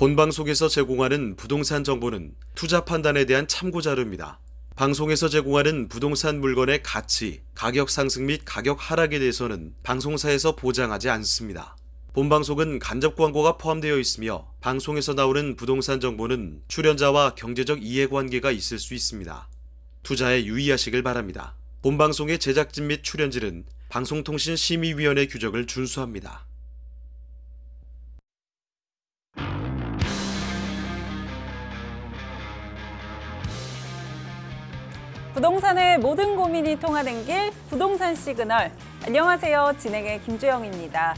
본방송에서 제공하는 부동산 정보는 투자 판단에 대한 참고 자료입니다. 방송에서 제공하는 부동산 물건의 가치, 가격 상승 및 가격 하락에 대해서는 방송사에서 보장하지 않습니다. 본방송은 간접 광고가 포함되어 있으며 방송에서 나오는 부동산 정보는 출연자와 경제적 이해관계가 있을 수 있습니다. 투자에 유의하시길 바랍니다. 본방송의 제작진 및 출연진은 방송통신심의위원회 규정을 준수합니다. 부동산의 모든 고민이 통하는 길, 부동산 시그널. 안녕하세요. 진행의 김주영입니다.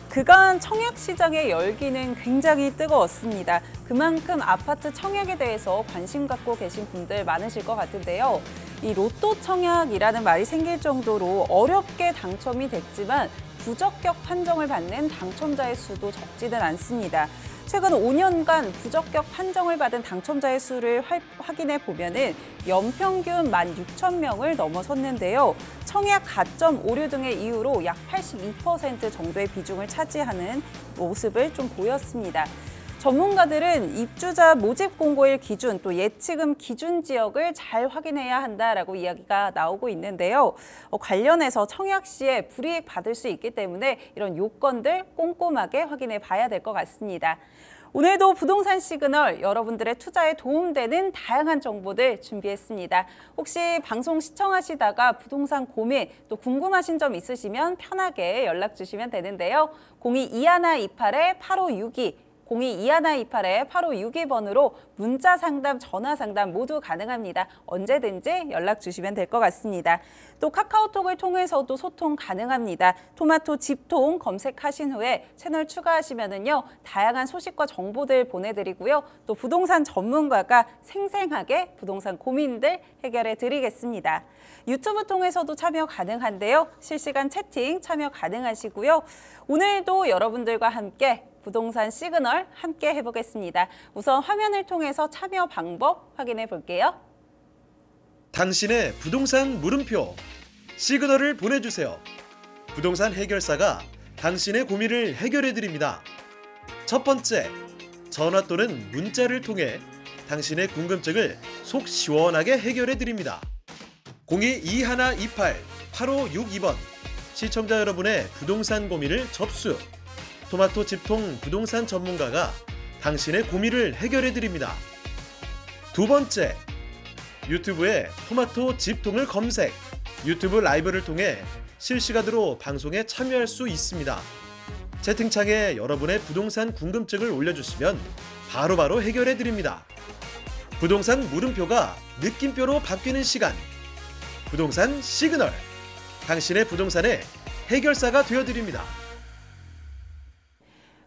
그간 청약 시장의 열기는 굉장히 뜨거웠습니다. 그만큼 아파트 청약에 대해서 관심 갖고 계신 분들 많으실 것 같은데요. 이 로또 청약이라는 말이 생길 정도로 어렵게 당첨이 됐지만 부적격 판정을 받는 당첨자의 수도 적지는 않습니다. 최근 5년간 부적격 판정을 받은 당첨자의 수를 확인해 보면은 연평균 16,000명을 넘어섰는데요. 청약 가점 오류 등의 이유로 약 82% 정도의 비중을 차지하는 모습을 좀 보였습니다. 전문가들은 입주자 모집 공고일 기준, 또 예치금 기준 지역을 잘 확인해야 한다라고 이야기가 나오고 있는데요. 관련해서 청약 시에 불이익 받을 수 있기 때문에 이런 요건들 꼼꼼하게 확인해 봐야 될 것 같습니다. 오늘도 부동산 시그널, 여러분들의 투자에 도움되는 다양한 정보들 준비했습니다. 혹시 방송 시청하시다가 부동산 고민, 또 궁금하신 점 있으시면 편하게 연락 주시면 되는데요. 02-2128-8562, 02-2128-8562번으로 문자 상담, 전화 상담 모두 가능합니다. 언제든지 연락 주시면 될 것 같습니다. 또 카카오톡을 통해서도 소통 가능합니다. 토마토 집통 검색하신 후에 채널 추가하시면은요, 다양한 소식과 정보들 보내드리고요. 또 부동산 전문가가 생생하게 부동산 고민들 해결해 드리겠습니다. 유튜브 통해서도 참여 가능한데요. 실시간 채팅 참여 가능하시고요. 오늘도 여러분들과 함께 부동산 시그널 함께 해보겠습니다. 우선 화면을 통해서 참여 방법 확인해 볼게요. 당신의 부동산 물음표 시그널을 보내주세요. 부동산 해결사가 당신의 고민을 해결해 드립니다. 첫 번째, 전화 또는 문자를 통해 당신의 궁금증을 속 시원하게 해결해 드립니다. 02-2128-8562번 시청자 여러분의 부동산 고민을 접수. 토마토 집통 부동산 전문가가 당신의 고민을 해결해 드립니다. 두 번째, 유튜브에 토마토 집통을 검색. 유튜브 라이브를 통해 실시간으로 방송에 참여할 수 있습니다. 채팅창에 여러분의 부동산 궁금증을 올려주시면 바로바로 해결해 드립니다. 부동산 물음표가 느낌표로 바뀌는 시간. 부동산 시그널. 당신의 부동산의 해결사가 되어드립니다.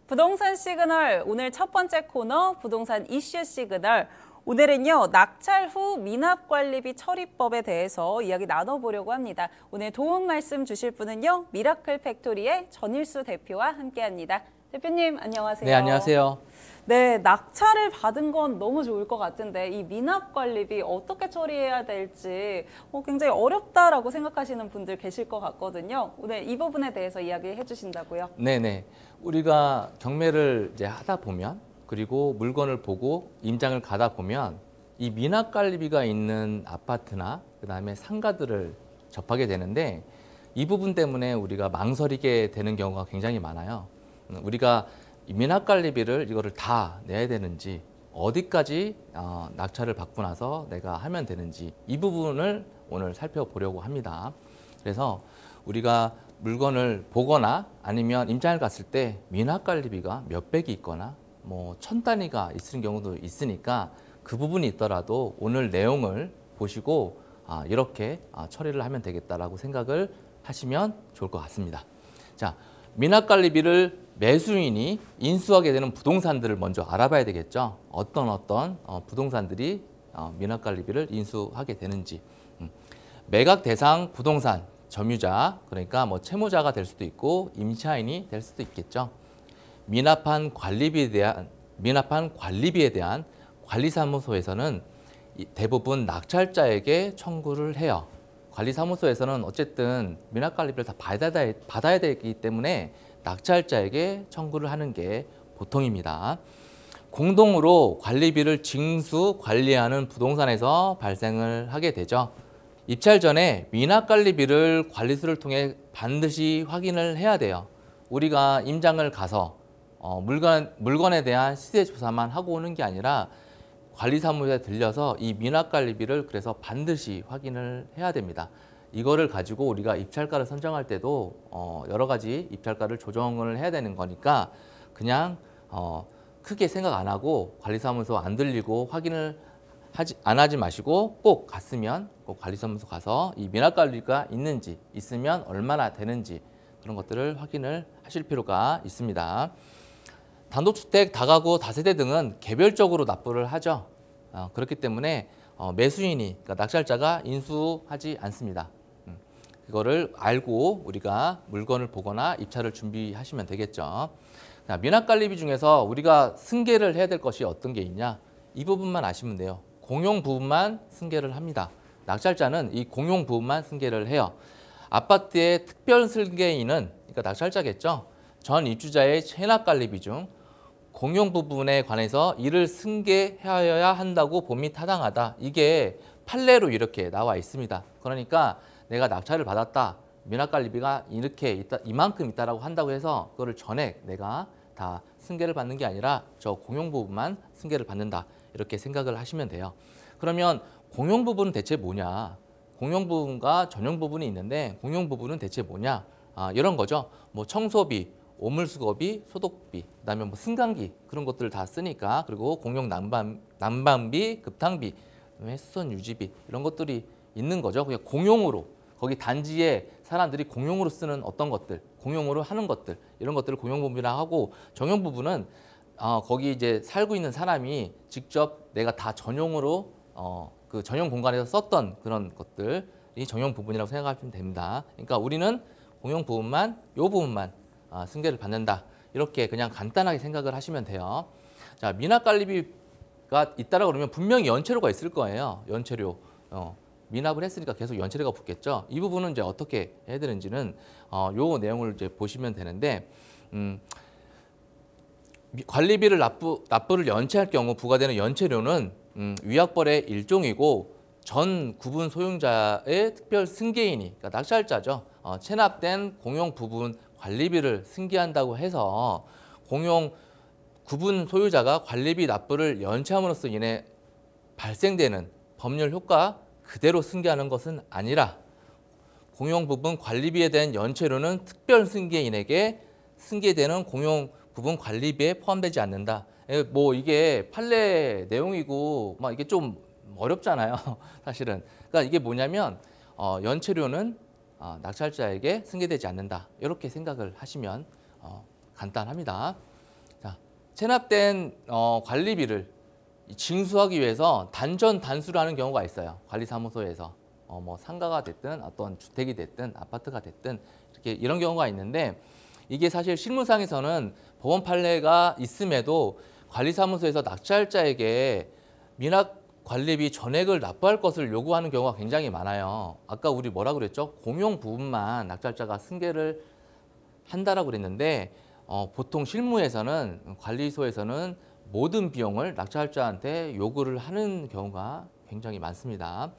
부동산 시그널, 오늘 첫 번째 코너 부동산 이슈 시그널. 오늘은요, 낙찰 후 미납관리비 처리법에 대해서 이야기 나눠보려고 합니다. 오늘 도움 말씀 주실 분은요, 미라클 팩토리의 전일수 대표와 함께합니다. 대표님, 안녕하세요. 네, 안녕하세요. 네, 낙찰을 받은 건 너무 좋을 것 같은데 이 미납관리비 어떻게 처리해야 될지 굉장히 어렵다라고 생각하시는 분들 계실 것 같거든요. 오늘 이 부분에 대해서 이야기해 주신다고요? 네네. 우리가 경매를 이제 하다 보면, 그리고 물건을 보고 임장을 가다 보면 이 미납관리비가 있는 아파트나 그다음에 상가들을 접하게 되는데, 이 부분 때문에 우리가 망설이게 되는 경우가 굉장히 많아요. 우리가 미납관리비를 이거를 다 내야 되는지, 어디까지 낙찰을 받고 나서 내가 하면 되는지, 이 부분을 오늘 살펴보려고 합니다. 그래서 우리가 물건을 보거나 아니면 임장을 갔을 때 미납관리비가 몇백이 있거나 뭐 1000단위가 있는 경우도 있으니까 그 부분이 있더라도 오늘 내용을 보시고 이렇게 처리를 하면 되겠다라고 생각을 하시면 좋을 것 같습니다. 자, 미납관리비를 매수인이 인수하게 되는 부동산들을 먼저 알아봐야 되겠죠. 어떤 부동산들이 미납관리비를 인수하게 되는지. 매각 대상 부동산 점유자, 그러니까 뭐 채무자가 될 수도 있고 임차인이 될 수도 있겠죠. 미납한 관리비에 대한 관리사무소에서는 대부분 낙찰자에게 청구를 해요. 관리사무소에서는 어쨌든 미납관리비를 다 받아야 되기 때문에 낙찰자에게 청구를 하는 게 보통입니다. 공동으로 관리비를 징수 관리하는 부동산에서 발생을 하게 되죠. 입찰 전에 미납관리비를 관리소를 통해 반드시 확인을 해야 돼요. 우리가 임장을 가서 물건에 대한 시세 조사만 하고 오는 게 아니라 관리사무소에 들려서 이 미납관리비를 그래서 반드시 확인을 해야 됩니다. 이거를 가지고 우리가 입찰가를 선정할 때도 여러 가지 입찰가를 조정을 해야 되는 거니까 그냥 크게 생각 안 하고 관리사무소 안 들리고 확인을 안 하지 마시고 꼭 갔으면 꼭 관리사무소 가서 이 미납관리가 있는지 있으면 얼마나 되는지 그런 것들을 확인을 하실 필요가 있습니다. 단독주택, 다가구, 다세대 등은 개별적으로 납부를 하죠. 그렇기 때문에 매수인이 그러니까 낙찰자가 인수하지 않습니다. 그거를 알고 우리가 물건을 보거나 입찰을 준비하시면 되겠죠. 미납관리비 중에서 우리가 승계를 해야 될 것이 어떤 게 있냐? 이 부분만 아시면 돼요. 공용 부분만 승계를 합니다. 낙찰자는 이 공용 부분만 승계를 해요. 아파트의 특별 승계인은 그러니까 낙찰자겠죠. 전 입주자의 체납관리비 중 공용 부분에 관해서 이를 승계하여야 한다고 봄이 타당하다. 이게 판례로 이렇게 나와 있습니다. 그러니까 내가 낙찰을 받았다. 미납관리비가 이렇게 있다, 이만큼 있다라고 한다고 해서 그거를 전액 내가 다 승계를 받는 게 아니라 저 공용 부분만 승계를 받는다. 이렇게 생각을 하시면 돼요. 그러면 공용 부분은 대체 뭐냐? 공용 부분과 전용 부분이 있는데 공용 부분은 대체 뭐냐? 이런 거죠. 뭐 청소비, 오물수거비, 소독비, 그다음에 뭐 승강기 그런 것들을 다 쓰니까 그리고 공용 난방비, 급탕비, 수선 유지비 이런 것들이 있는 거죠. 그냥 공용으로 거기 단지에 사람들이 공용으로 쓰는 어떤 것들, 공용으로 하는 것들 이런 것들을 공용 부분이라고 하고 전용 부분은 거기 이제 살고 있는 사람이 직접 내가 다 전용으로 그 전용 공간에서 썼던 그런 것들이 전용 부분이라고 생각하시면 됩니다. 그러니까 우리는 공용 부분만 요 부분만 승계를 받는다. 이렇게 그냥 간단하게 생각을 하시면 돼요. 자, 미납관리비가 있다라고 그러면 분명히 연체료가 있을 거예요. 연체료. 미납을 했으니까 계속 연체료가 붙겠죠. 이 부분은 이제 어떻게 해야 되는지는 요 내용을 이제 보시면 되는데 관리비를 납부를 연체할 경우 부과되는 연체료는 위약벌의 일종이고 전 구분 소유자의 특별 승계인이 그러니까 낙찰자죠. 체납된 공용 부분 관리비를 승계한다고 해서 공용 구분 소유자가 관리비 납부를 연체함으로써 인해 발생되는 법률 효과 그대로 승계하는 것은 아니라 공용 부분 관리비에 대한 연체료는 특별 승계인에게 승계되는 공용 부분 관리비에 포함되지 않는다. 뭐 이게 판례 내용이고 막 이게 좀 어렵잖아요. 사실은. 그러니까 이게 뭐냐면 연체료는 낙찰자에게 승계되지 않는다. 이렇게 생각을 하시면 간단합니다. 자, 체납된 관리비를 징수하기 위해서 단전 단수를 하는 경우가 있어요. 관리사무소에서 뭐 상가가 됐든 어떤 주택이 됐든 아파트가 됐든 이렇게 이런 경우가 있는데 이게 사실 실무상에서는 법원 판례가 있음에도 관리사무소에서 낙찰자에게 미납 관리비 전액을 납부할 것을 요구하는 경우가 굉장히 많아요. 아까 우리 뭐라 그랬죠? 공용 부분만 낙찰자가 승계를 한다라고 그랬는데 보통 실무에서는 관리소에서는 모든 비용을 낙찰자한테 요구를 하는 경우가 굉장히 많습니다.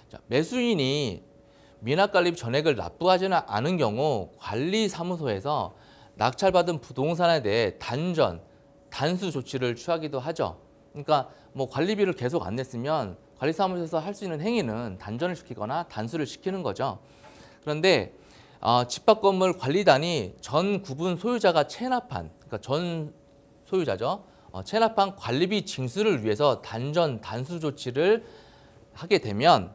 자, 매수인이 미납관리비 전액을 납부하지는 않은 경우 관리사무소에서 낙찰받은 부동산에 대해 단수 조치를 취하기도 하죠. 그러니까 뭐 관리비를 계속 안 냈으면 관리사무소에서 할 수 있는 행위는 단전을 시키거나 단수를 시키는 거죠. 그런데 집합건물 관리단이 전 구분 소유자가 체납한 그러니까 전 소유자죠. 체납한 관리비 징수를 위해서 단수 조치를 하게 되면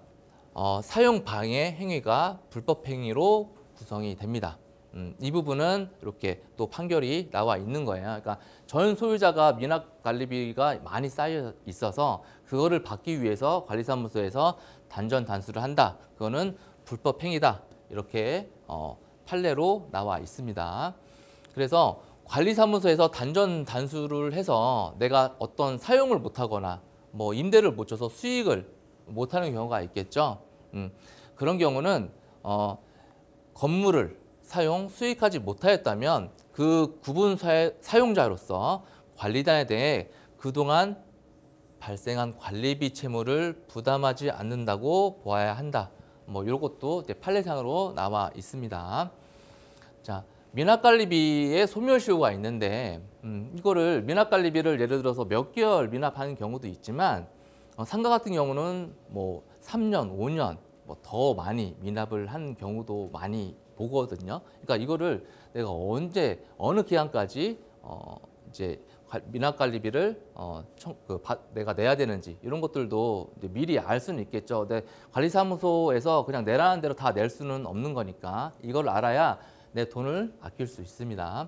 사용 방해 행위가 불법 행위로 구성이 됩니다. 이 부분은 이렇게 또 판결이 나와 있는 거예요. 그러니까 전 소유자가 미납 관리비가 많이 쌓여 있어서 그거를 받기 위해서 관리사무소에서 단수를 한다. 그거는 불법 행위다. 이렇게 판례로 나와 있습니다. 그래서 관리사무소에서 단수를 해서 내가 어떤 사용을 못하거나 뭐 임대를 못 줘서 수익을 못하는 경우가 있겠죠. 그런 경우는 건물을 수익하지 못하였다면 그 구분 사용자로서 관리단에 대해 그동안 발생한 관리비 채무를 부담하지 않는다고 보아야 한다. 뭐 이런 것도 이제 판례상으로 나와 있습니다. 자, 미납관리비의 소멸시효가 있는데 이거를 미납관리비를 예를 들어서 몇 개월 미납하는 경우도 있지만 상가 같은 경우는 뭐 3년, 5년 뭐 더 많이 미납을 한 경우도 많이 보거든요. 그러니까 이거를 내가 언제 어느 기간까지 이제 미납관리비를 내가 내야 되는지 이런 것들도 이제 미리 알 수는 있겠죠. 근데 관리사무소에서 그냥 내라는 대로 다 낼 수는 없는 거니까 이걸 알아야 내 돈을 아낄 수 있습니다.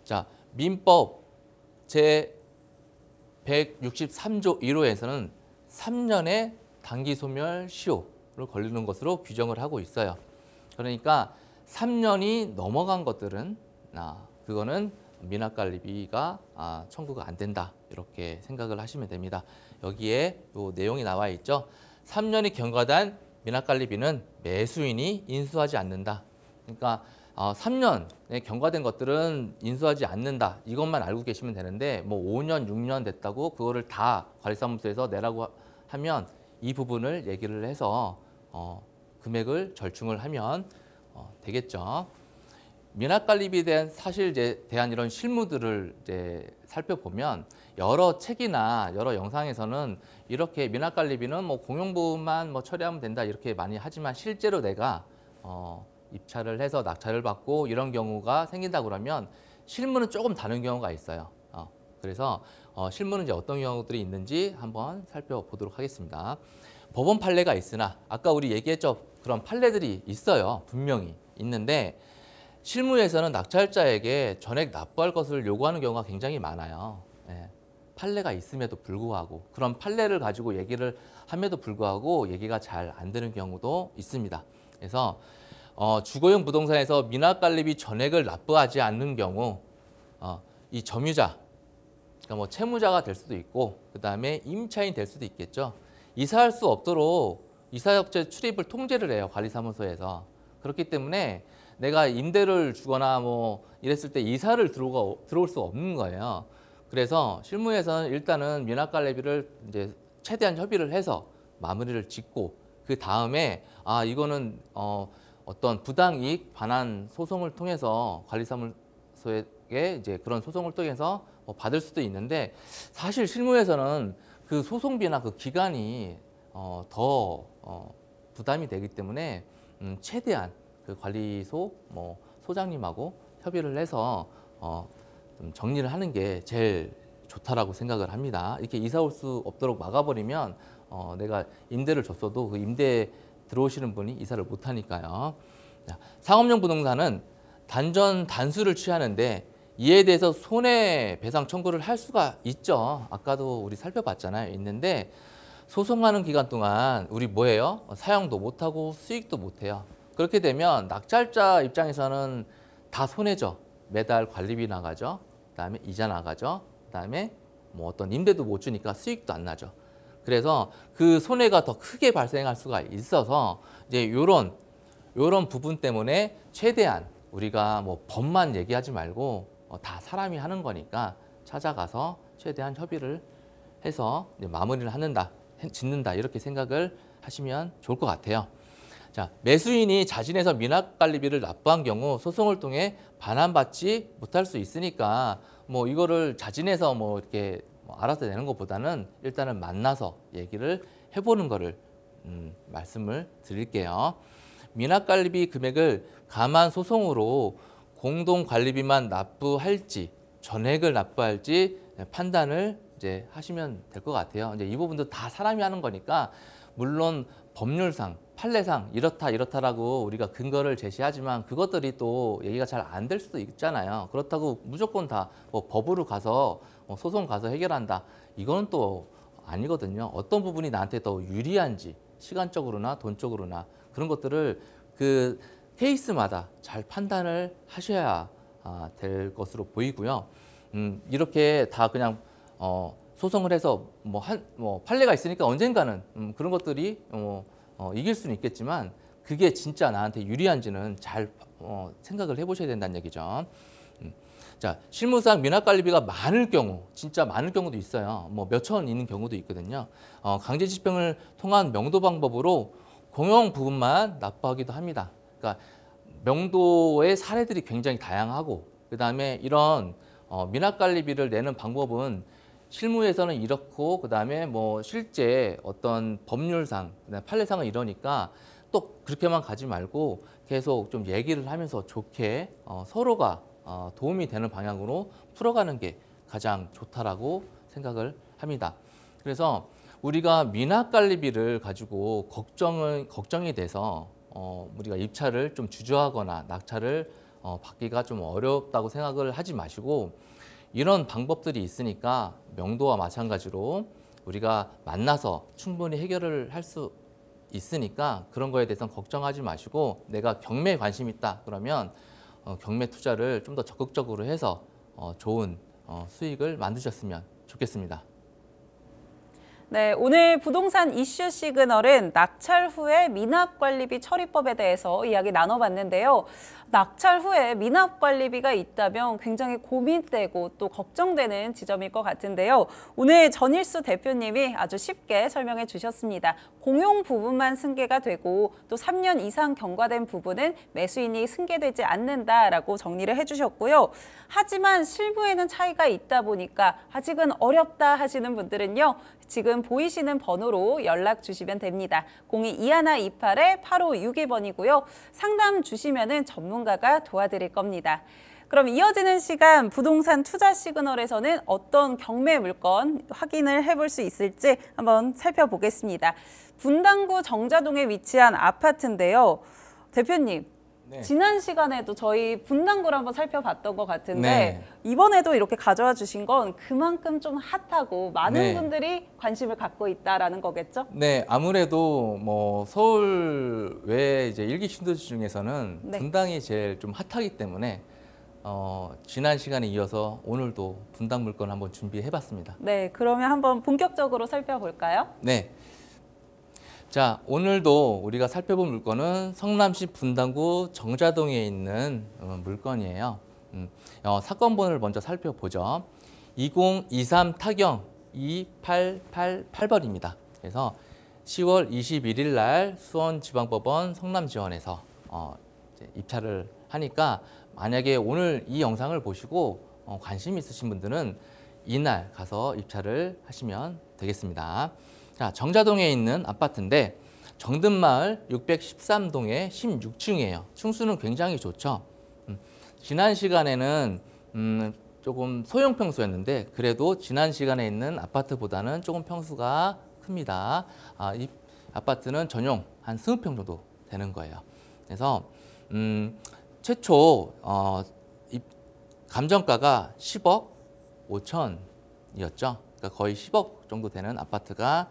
자, 민법 제 163조 1호에서는 3년의 단기 소멸 시효를 걸리는 것으로 규정을 하고 있어요. 그러니까 3년이 넘어간 것들은 그거는 미납관리비가 청구가 안 된다 이렇게 생각을 하시면 됩니다. 여기에 요 내용이 나와 있죠. 3년이 경과된 미납관리비는 매수인이 인수하지 않는다. 그러니까 3년에 경과된 것들은 인수하지 않는다. 이것만 알고 계시면 되는데 뭐 5년, 6년 됐다고 그거를 다 관리사무소에서 내라고 하면 이 부분을 얘기를 해서 금액을 절충을 하면 되겠죠. 미납관리비에 대한 사실에 대한 이런 실무들을 이제 살펴보면 여러 책이나 여러 영상에서는 이렇게 미납관리비는 뭐 공용부만 뭐 처리하면 된다 이렇게 많이 하지만 실제로 내가 입찰을 해서 낙찰을 받고 이런 경우가 생긴다 그러면 실무는 조금 다른 경우가 있어요. 그래서 실무는 이제 어떤 경우들이 있는지 한번 살펴보도록 하겠습니다. 법원 판례가 있으나 아까 우리 얘기했죠. 그런 판례들이 있어요. 분명히 있는데 실무에서는 낙찰자에게 전액 납부할 것을 요구하는 경우가 굉장히 많아요. 판례가 있음에도 불구하고 그런 판례를 가지고 얘기를 함에도 불구하고 얘기가 잘 안 되는 경우도 있습니다. 그래서 주거용 부동산에서 미납관리비 전액을 납부하지 않는 경우 이 점유자, 그러니까 뭐 채무자가 될 수도 있고 그 다음에 임차인 될 수도 있겠죠. 이사할 수 없도록 이사업체 출입을 통제를 해요. 관리사무소에서. 그렇기 때문에 내가 임대를 주거나 뭐 이랬을 때 이사를 들어올 수가 없는 거예요. 그래서 실무에서는 일단은 미납관리비를 이제 최대한 협의를 해서 마무리를 짓고 그 다음에 이거는 어떤 부당이익 반환 소송을 통해서 관리사무소에게 이제 그런 소송을 통해서 받을 수도 있는데 사실 실무에서는 그 소송비나 그 기간이 더 부담이 되기 때문에 최대한 그 관리소 소장님하고 협의를 해서 좀 정리를 하는 게 제일 좋다라고 생각을 합니다. 이렇게 이사 올 수 없도록 막아버리면 내가 임대를 줬어도 그 임대 들어오시는 분이 이사를 못 하니까요. 상업용 부동산은 단수를 취하는데 이에 대해서 손해배상 청구를 할 수가 있죠. 아까도 우리 살펴봤잖아요. 있는데 소송하는 기간 동안 우리 뭐예요? 사용도 못하고 수익도 못해요. 그렇게 되면 낙찰자 입장에서는 다 손해죠. 매달 관리비 나가죠. 그다음에 이자 나가죠. 그다음에 뭐 어떤 임대도 못 주니까 수익도 안 나죠. 그래서 그 손해가 더 크게 발생할 수가 있어서 이제 이런 부분 때문에 최대한 우리가 뭐 법만 얘기하지 말고 다 사람이 하는 거니까 찾아가서 최대한 협의를 해서 이제 마무리를 짓는다 이렇게 생각을 하시면 좋을 것 같아요. 자, 매수인이 자진해서 미납관리비를 납부한 경우 소송을 통해 반환받지 못할 수 있으니까 뭐 이거를 자진해서 뭐 이렇게 알아서 내는 것보다는 일단은 만나서 얘기를 해보는 거를 말씀을 드릴게요. 미납관리비 금액을 가만 소송으로 공동관리비만 납부할지 전액을 납부할지 판단을 이제 하시면 될 것 같아요. 이제 이 부분도 다 사람이 하는 거니까 물론 법률상 판례상 이렇다라고 우리가 근거를 제시하지만 그것들이 또 얘기가 잘 안 될 수도 있잖아요. 그렇다고 무조건 다 뭐 법으로 가서 소송 가서 해결한다. 이거는 또 아니거든요. 어떤 부분이 나한테 더 유리한지 시간적으로나 돈적으로나 그런 것들을 그 케이스마다 잘 판단을 하셔야 될 것으로 보이고요. 이렇게 다 그냥 소송을 해서 판례가 있으니까 언젠가는 그런 것들이 이길 수는 있겠지만 그게 진짜 나한테 유리한지는 잘 생각을 해보셔야 된다는 얘기죠. 자, 실무상 미납관리비가 많을 경우, 진짜 많을 경우도 있어요. 뭐 몇천 원 있는 경우도 있거든요. 강제 집행을 통한 명도 방법으로 공용 부분만 납부하기도 합니다. 그러니까 명도의 사례들이 굉장히 다양하고, 그다음에 이런 미납관리비를 내는 방법은 실무에서는 이렇고, 그다음에 뭐 실제 어떤 법률상, 그다음에 판례상은 이러니까 또 그렇게만 가지 말고 계속 좀 얘기를 하면서 좋게 서로가 도움이 되는 방향으로 풀어가는 게 가장 좋다라고 생각을 합니다. 그래서 우리가 미납관리비를 가지고 걱정이 돼서 우리가 입찰을 좀 주저하거나 낙찰을 받기가 좀 어렵다고 생각을 하지 마시고, 이런 방법들이 있으니까 명도와 마찬가지로 우리가 만나서 충분히 해결을 할 수 있으니까 그런 거에 대해서는 걱정하지 마시고, 내가 경매에 관심 있다 그러면 경매 투자를 좀 더 적극적으로 해서 좋은 수익을 만드셨으면 좋겠습니다. 네, 오늘 부동산 이슈 시그널은 낙찰 후에 미납관리비 처리법에 대해서 이야기 나눠봤는데요. 낙찰 후에 미납관리비가 있다면 굉장히 고민되고 또 걱정되는 지점일 것 같은데요. 오늘 전일수 대표님이 아주 쉽게 설명해 주셨습니다. 공용 부분만 승계가 되고 또 3년 이상 경과된 부분은 매수인이 승계되지 않는다라고 정리를 해주셨고요. 하지만 실무에는 차이가 있다 보니까 아직은 어렵다 하시는 분들은요. 지금 보이시는 번호로 연락 주시면 됩니다. 02-2128-8561번이고요. 상담 주시면은 전문가가 도와드릴 겁니다. 그럼 이어지는 시간 부동산 투자 시그널에서는 어떤 경매 물건 확인을 해볼 수 있을지 한번 살펴보겠습니다. 분당구 정자동에 위치한 아파트인데요. 대표님. 네. 지난 시간에도 저희 분당구를 한번 살펴봤던 것 같은데 네. 이번에도 이렇게 가져와 주신 건 그만큼 좀 핫하고 많은 네. 분들이 관심을 갖고 있다라는 거겠죠? 네, 아무래도 뭐 서울 외 이제 일기 신도시 중에서는 네. 분당이 제일 좀 핫하기 때문에 지난 시간에 이어서 오늘도 분당 물건 한번 준비해봤습니다. 네, 그러면 한번 본격적으로 살펴볼까요? 네. 자, 오늘도 우리가 살펴본 물건은 성남시 분당구 정자동에 있는 물건이에요. 사건 번호를 먼저 살펴보죠. 2023 타경 2888번입니다. 그래서 10월 21일 날 수원지방법원 성남지원에서 입찰을 하니까 만약에 오늘 이 영상을 보시고 관심 있으신 분들은 이날 가서 입찰을 하시면 되겠습니다. 자, 정자동에 있는 아파트인데 정든마을 613동의 16층이에요. 층수는 굉장히 좋죠. 지난 시간에는 조금 소형 평수였는데 그래도 지난 시간에 있는 아파트보다는 조금 평수가 큽니다. 이 아파트는 전용 한 20평 정도 되는 거예요. 그래서 최초 감정가가 10억 5천이었죠. 그러니까 거의 10억 정도 되는 아파트가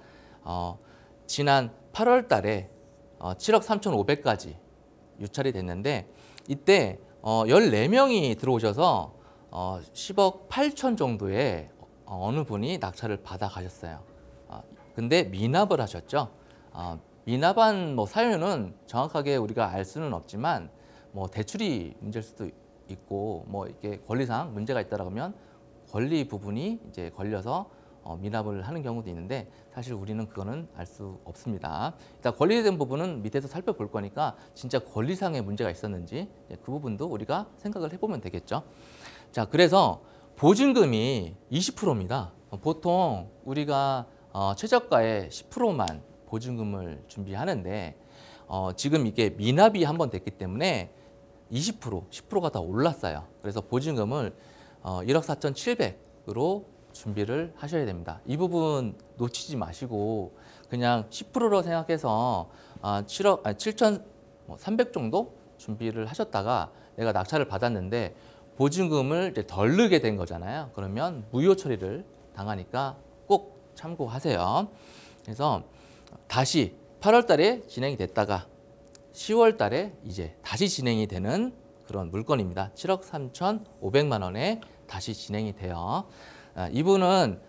지난 8월 달에 7억 3,500까지 유찰이 됐는데 이때 14명이 들어오셔서 10억 8천 정도의 어느 분이 낙찰을 받아 가셨어요. 근데 미납을 하셨죠. 미납한 뭐 사유는 정확하게 우리가 알 수는 없지만 뭐 대출이 문제일 수도 있고 뭐 이렇게 권리상 문제가 있다라고 하면 권리 부분이 이제 걸려서 미납을 하는 경우도 있는데 사실 우리는 그거는 알 수 없습니다. 일단 권리된 부분은 밑에서 살펴볼 거니까 진짜 권리상의 문제가 있었는지 그 부분도 우리가 생각을 해보면 되겠죠. 자, 그래서 보증금이 20%입니다. 보통 우리가 최저가의 10%만 보증금을 준비하는데 지금 이게 미납이 한번 됐기 때문에 20%, 10%가 더 올랐어요. 그래서 보증금을 1억 4,700으로 준비를 하셔야 됩니다. 이 부분 놓치지 마시고 그냥 10%로 생각해서 7,300 정도 준비를 하셨다가 내가 낙찰을 받았는데 보증금을 이제 덜 넣게 된 거잖아요. 그러면 무효 처리를 당하니까 꼭 참고하세요. 그래서 다시 8월 달에 진행이 됐다가 10월 달에 이제 다시 진행이 되는 그런 물건입니다. 7억 3,500만 원에 다시 진행이 돼요. 이분은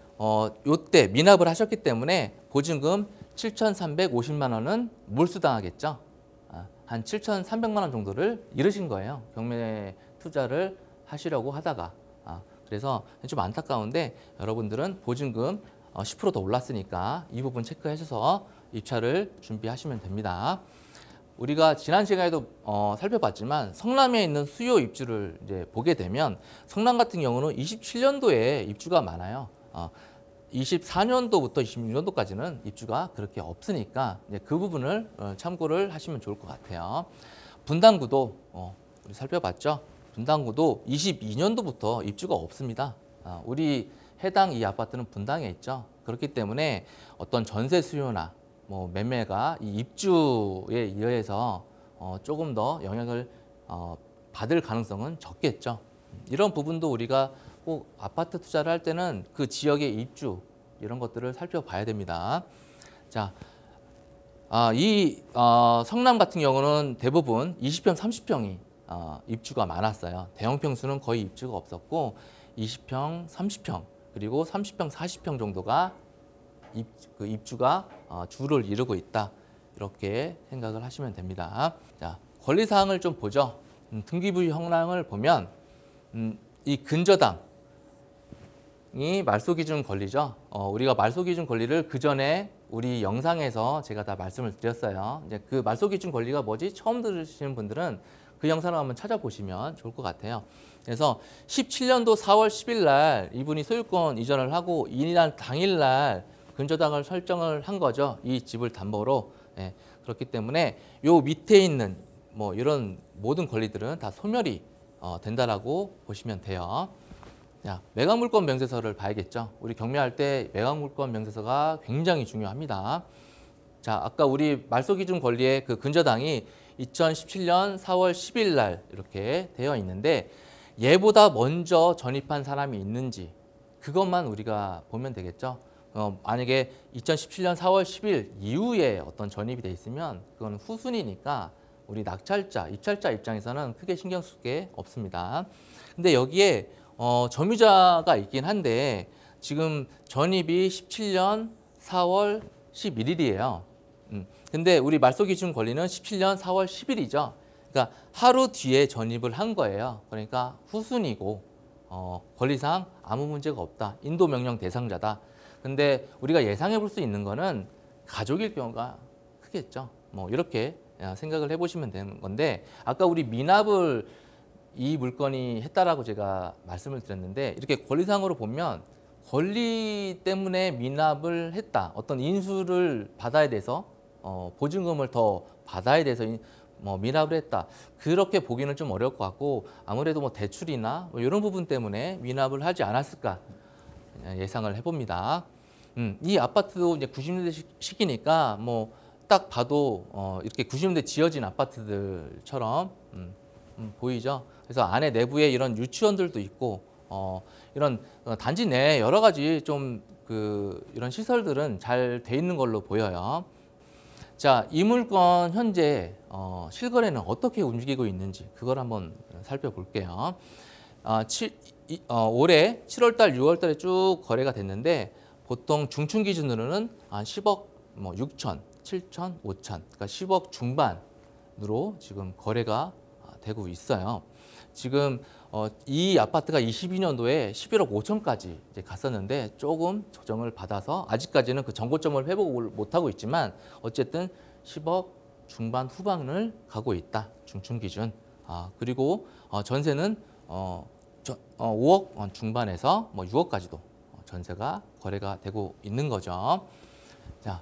요때 미납을 하셨기 때문에 보증금 7,350만 원은 몰수당하겠죠. 한 7,300만 원 정도를 잃으신 거예요. 경매 투자를 하시려고 하다가 그래서 좀 안타까운데 여러분들은 보증금 10%더 올랐으니까 이 부분 체크하셔서 입찰을 준비하시면 됩니다. 우리가 지난 시간에도 살펴봤지만 성남에 있는 수요 입주를 이제 보게 되면 성남 같은 경우는 27년도에 입주가 많아요. 24년도부터 26년도까지는 입주가 그렇게 없으니까 이제 그 부분을 참고를 하시면 좋을 것 같아요. 분당구도 우리 살펴봤죠. 분당구도 22년도부터 입주가 없습니다. 우리 해당 이 아파트는 분당에 있죠. 그렇기 때문에 어떤 전세 수요나 뭐 매매가 이 입주에 의해서 조금 더 영향을 받을 가능성은 적겠죠. 이런 부분도 우리가 꼭 아파트 투자를 할 때는 그 지역의 입주 이런 것들을 살펴봐야 됩니다. 자, 성남 같은 경우는 대부분 20평, 30평이 입주가 많았어요. 대형 평수는 거의 입주가 없었고 20평, 30평 그리고 30평, 40평 정도가 입주가 주를 이루고 있다. 이렇게 생각을 하시면 됩니다. 자, 권리사항을 좀 보죠. 등기부 현황을 보면 이 근저당이 말소기준 권리죠. 우리가 말소기준 권리를 그 전에 우리 영상에서 제가 다 말씀을 드렸어요. 이제 그 말소기준 권리가 뭐지? 처음 들으시는 분들은 그 영상을 한번 찾아보시면 좋을 것 같아요. 그래서 17년도 4월 10일 날 이분이 소유권 이전을 하고 이날 당일 날 근저당을 설정을 한 거죠. 이 집을 담보로. 예, 그렇기 때문에 요 밑에 있는 뭐 이런 모든 권리들은 다 소멸이 된다라고 보시면 돼요. 자, 매각물권 명세서를 봐야겠죠. 우리 경매할 때 매각물권 명세서가 굉장히 중요합니다. 자, 아까 우리 말소기준 권리의 그 근저당이 2017년 4월 10일 날 이렇게 되어 있는데 얘보다 먼저 전입한 사람이 있는지 그것만 우리가 보면 되겠죠. 만약에 2017년 4월 10일 이후에 어떤 전입이 돼 있으면 그건 후순위니까 우리 낙찰자, 입찰자 입장에서는 크게 신경 쓸 게 없습니다. 근데 여기에 점유자가 있긴 한데 지금 전입이 17년 4월 11일이에요. 근데 우리 말소기준 권리는 17년 4월 10일이죠. 그러니까 하루 뒤에 전입을 한 거예요. 그러니까 후순위고 권리상 아무 문제가 없다. 인도명령 대상자다. 근데 우리가 예상해 볼 수 있는 거는 가족일 경우가 크겠죠. 뭐 이렇게 생각을 해보시면 되는 건데 아까 우리 미납을 이 물건이 했다라고 제가 말씀을 드렸는데 이렇게 권리상으로 보면 권리 때문에 미납을 했다. 어떤 인수를 받아야 돼서 보증금을 더 받아야 돼서 미납을 했다. 그렇게 보기는 좀 어려울 것 같고 아무래도 뭐 대출이나 뭐 이런 부분 때문에 미납을 하지 않았을까 예상을 해봅니다. 이 아파트도 이제 90년대 시기니까 뭐 딱 봐도 이렇게 90년대 지어진 아파트들처럼 보이죠. 그래서 안에 내부에 이런 유치원들도 있고 이런 단지 내 여러 가지 좀 이런 시설들은 잘 돼 있는 걸로 보여요. 자, 이 물건 현재 실거래는 어떻게 움직이고 있는지 그걸 한번 살펴볼게요. 올해 7월달, 6월달에 쭉 거래가 됐는데 보통 중춘 기준으로는 한 10억 6천, 7천, 5천, 그러니까 10억 중반으로 지금 거래가 되고 있어요. 지금 이 아파트가 22년도에 11억 5천까지 이제 갔었는데 조금 조정을 받아서 아직까지는 그 정고점을 회복을 못하고 있지만 어쨌든 10억 중반 후반을 가고 있다. 중춘 기준. 그리고 전세는 5억 중반에서 6억까지도 전세가 거래가 되고 있는 거죠. 자,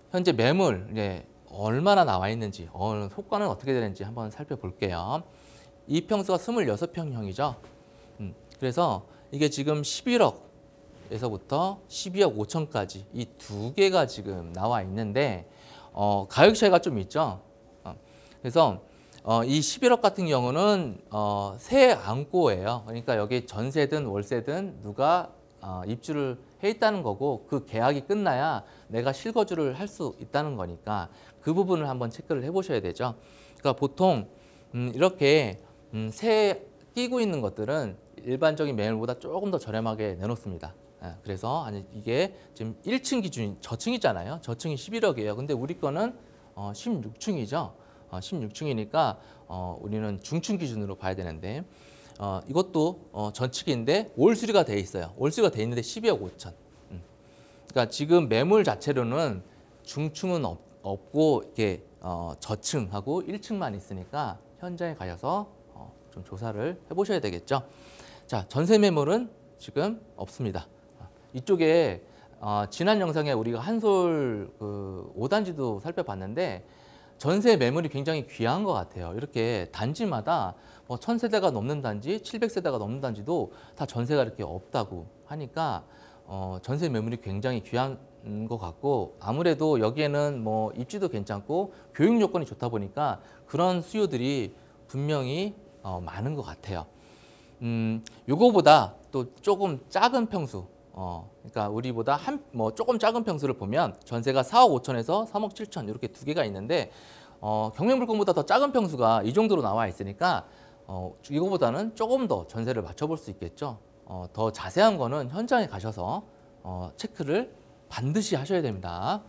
현재 매물 얼마나 나와 있는지, 효과는 어떻게 되는지 한번 살펴볼게요. 이 평수가 26평형이죠. 그래서 이게 지금 11억에서부터 12억 5천까지 이 두 개가 지금 나와 있는데 가격 차이가 좀 있죠. 그래서 이 11억 같은 경우는 새 안고예요. 그러니까 여기 전세든 월세든 누가 입주를 해 있다는 거고 그 계약이 끝나야 내가 실거주를 할 수 있다는 거니까 그 부분을 한번 체크를 해보셔야 되죠. 그러니까 보통 이렇게 새 끼고 있는 것들은 일반적인 매물보다 조금 더 저렴하게 내놓습니다. 그래서 이게 지금 1층 기준 저층이잖아요. 저층이 11억이에요. 근데 우리 거는 16층이죠. 16층이니까 우리는 중층 기준으로 봐야 되는데 이것도 전치기인데 올 수리가 돼 있어요. 올 수리가 돼 있는데 12억 5천. 그러니까 지금 매물 자체로는 중층은 없고 이렇게 저층하고 1층만 있으니까 현장에 가셔서 좀 조사를 해보셔야 되겠죠. 자, 전세 매물은 지금 없습니다. 이쪽에 지난 영상에 우리가 한솔 그 5단지도 살펴봤는데 전세 매물이 굉장히 귀한 것 같아요. 이렇게 단지마다 뭐 1000세대가 넘는 단지, 700세대가 넘는 단지도 다 전세가 이렇게 없다고 하니까 전세 매물이 굉장히 귀한 것 같고, 아무래도 여기에는 뭐 입지도 괜찮고 교육 요건이 좋다 보니까 그런 수요들이 분명히 많은 것 같아요. 요거보다 또 조금 작은 평수, 그러니까 우리보다 조금 작은 평수를 보면 전세가 4억 5천에서 3억 7천 이렇게 두 개가 있는데 경매물건보다 더 작은 평수가 이 정도로 나와 있으니까 이거보다는 조금 더 전세를 맞춰볼 수 있겠죠. 더 자세한 거는 현장에 가셔서 체크를 반드시 하셔야 됩니다.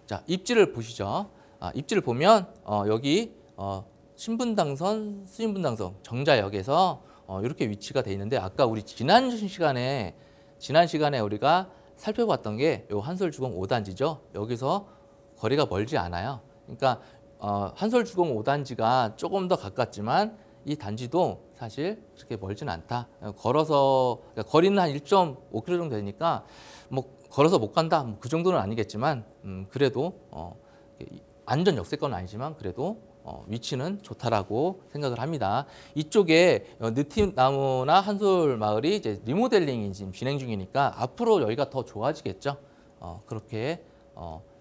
자, 입지를 보시죠. 입지를 보면 여기 신분당선, 수신분당선, 정자역에서 이렇게 위치가 돼 있는데, 아까 우리 지난 시간에 우리가 살펴봤던 게 요 한솔주공 5단지죠. 여기서 거리가 멀지 않아요. 그러니까 한솔주공 5단지가 조금 더 가깝지만 이 단지도 사실 그렇게 멀진 않다. 걸어서, 그러니까 거리는 한 1.5km 정도 되니까 뭐 걸어서 못 간다, 그 정도는 아니겠지만 그래도 완전 역세권은 아니지만 그래도 위치는 좋다라고 생각을 합니다. 이쪽에 느티나무나 한솔마을이 이제 리모델링이 지금 진행 중이니까 앞으로 여기가 더 좋아지겠죠. 그렇게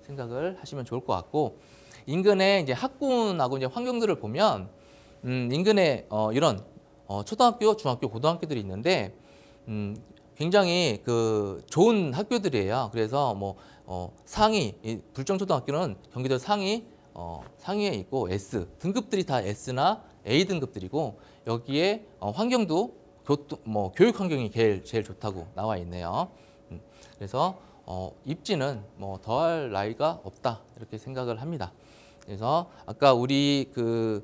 생각을 하시면 좋을 것 같고, 인근에 이제 학군하고 이제 환경들을 보면 인근에 이런 초등학교, 중학교, 고등학교들이 있는데 굉장히 그 좋은 학교들이에요. 그래서 뭐 상위, 불정초등학교는 경기도 상위에 있고 S 등급들이 다 S나 A 등급들이고, 여기에 환경도 교육 환경이 제일 좋다고 나와 있네요. 그래서 입지는 뭐 더할 나위가 없다 이렇게 생각을 합니다. 그래서 아까 우리 그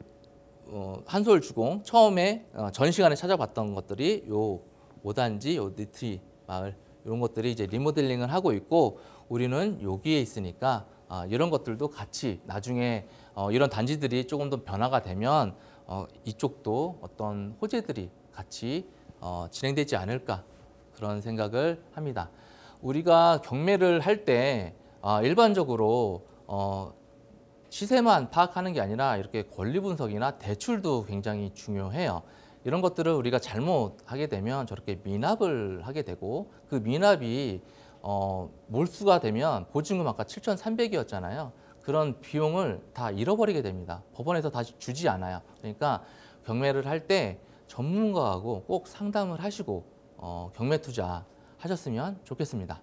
한솔 주공 처음에 전 시간에 찾아봤던 것들이 요 5단지, 요 느티 마을 이런 것들이 이제 리모델링을 하고 있고, 우리는 여기에 있으니까 이런 것들도 같이 나중에 이런 단지들이 조금 더 변화가 되면 이쪽도 어떤 호재들이 같이 진행되지 않을까 그런 생각을 합니다. 우리가 경매를 할 때 일반적으로 시세만 파악하는 게 아니라 이렇게 권리 분석이나 대출도 굉장히 중요해요. 이런 것들을 우리가 잘못하게 되면 저렇게 미납을 하게 되고, 그 미납이 몰수가 되면 보증금 아까 7,300이었잖아요. 그런 비용을 다 잃어버리게 됩니다. 법원에서 다시 주지 않아요. 그러니까 경매를 할 때 전문가하고 꼭 상담을 하시고 경매 투자 하셨으면 좋겠습니다.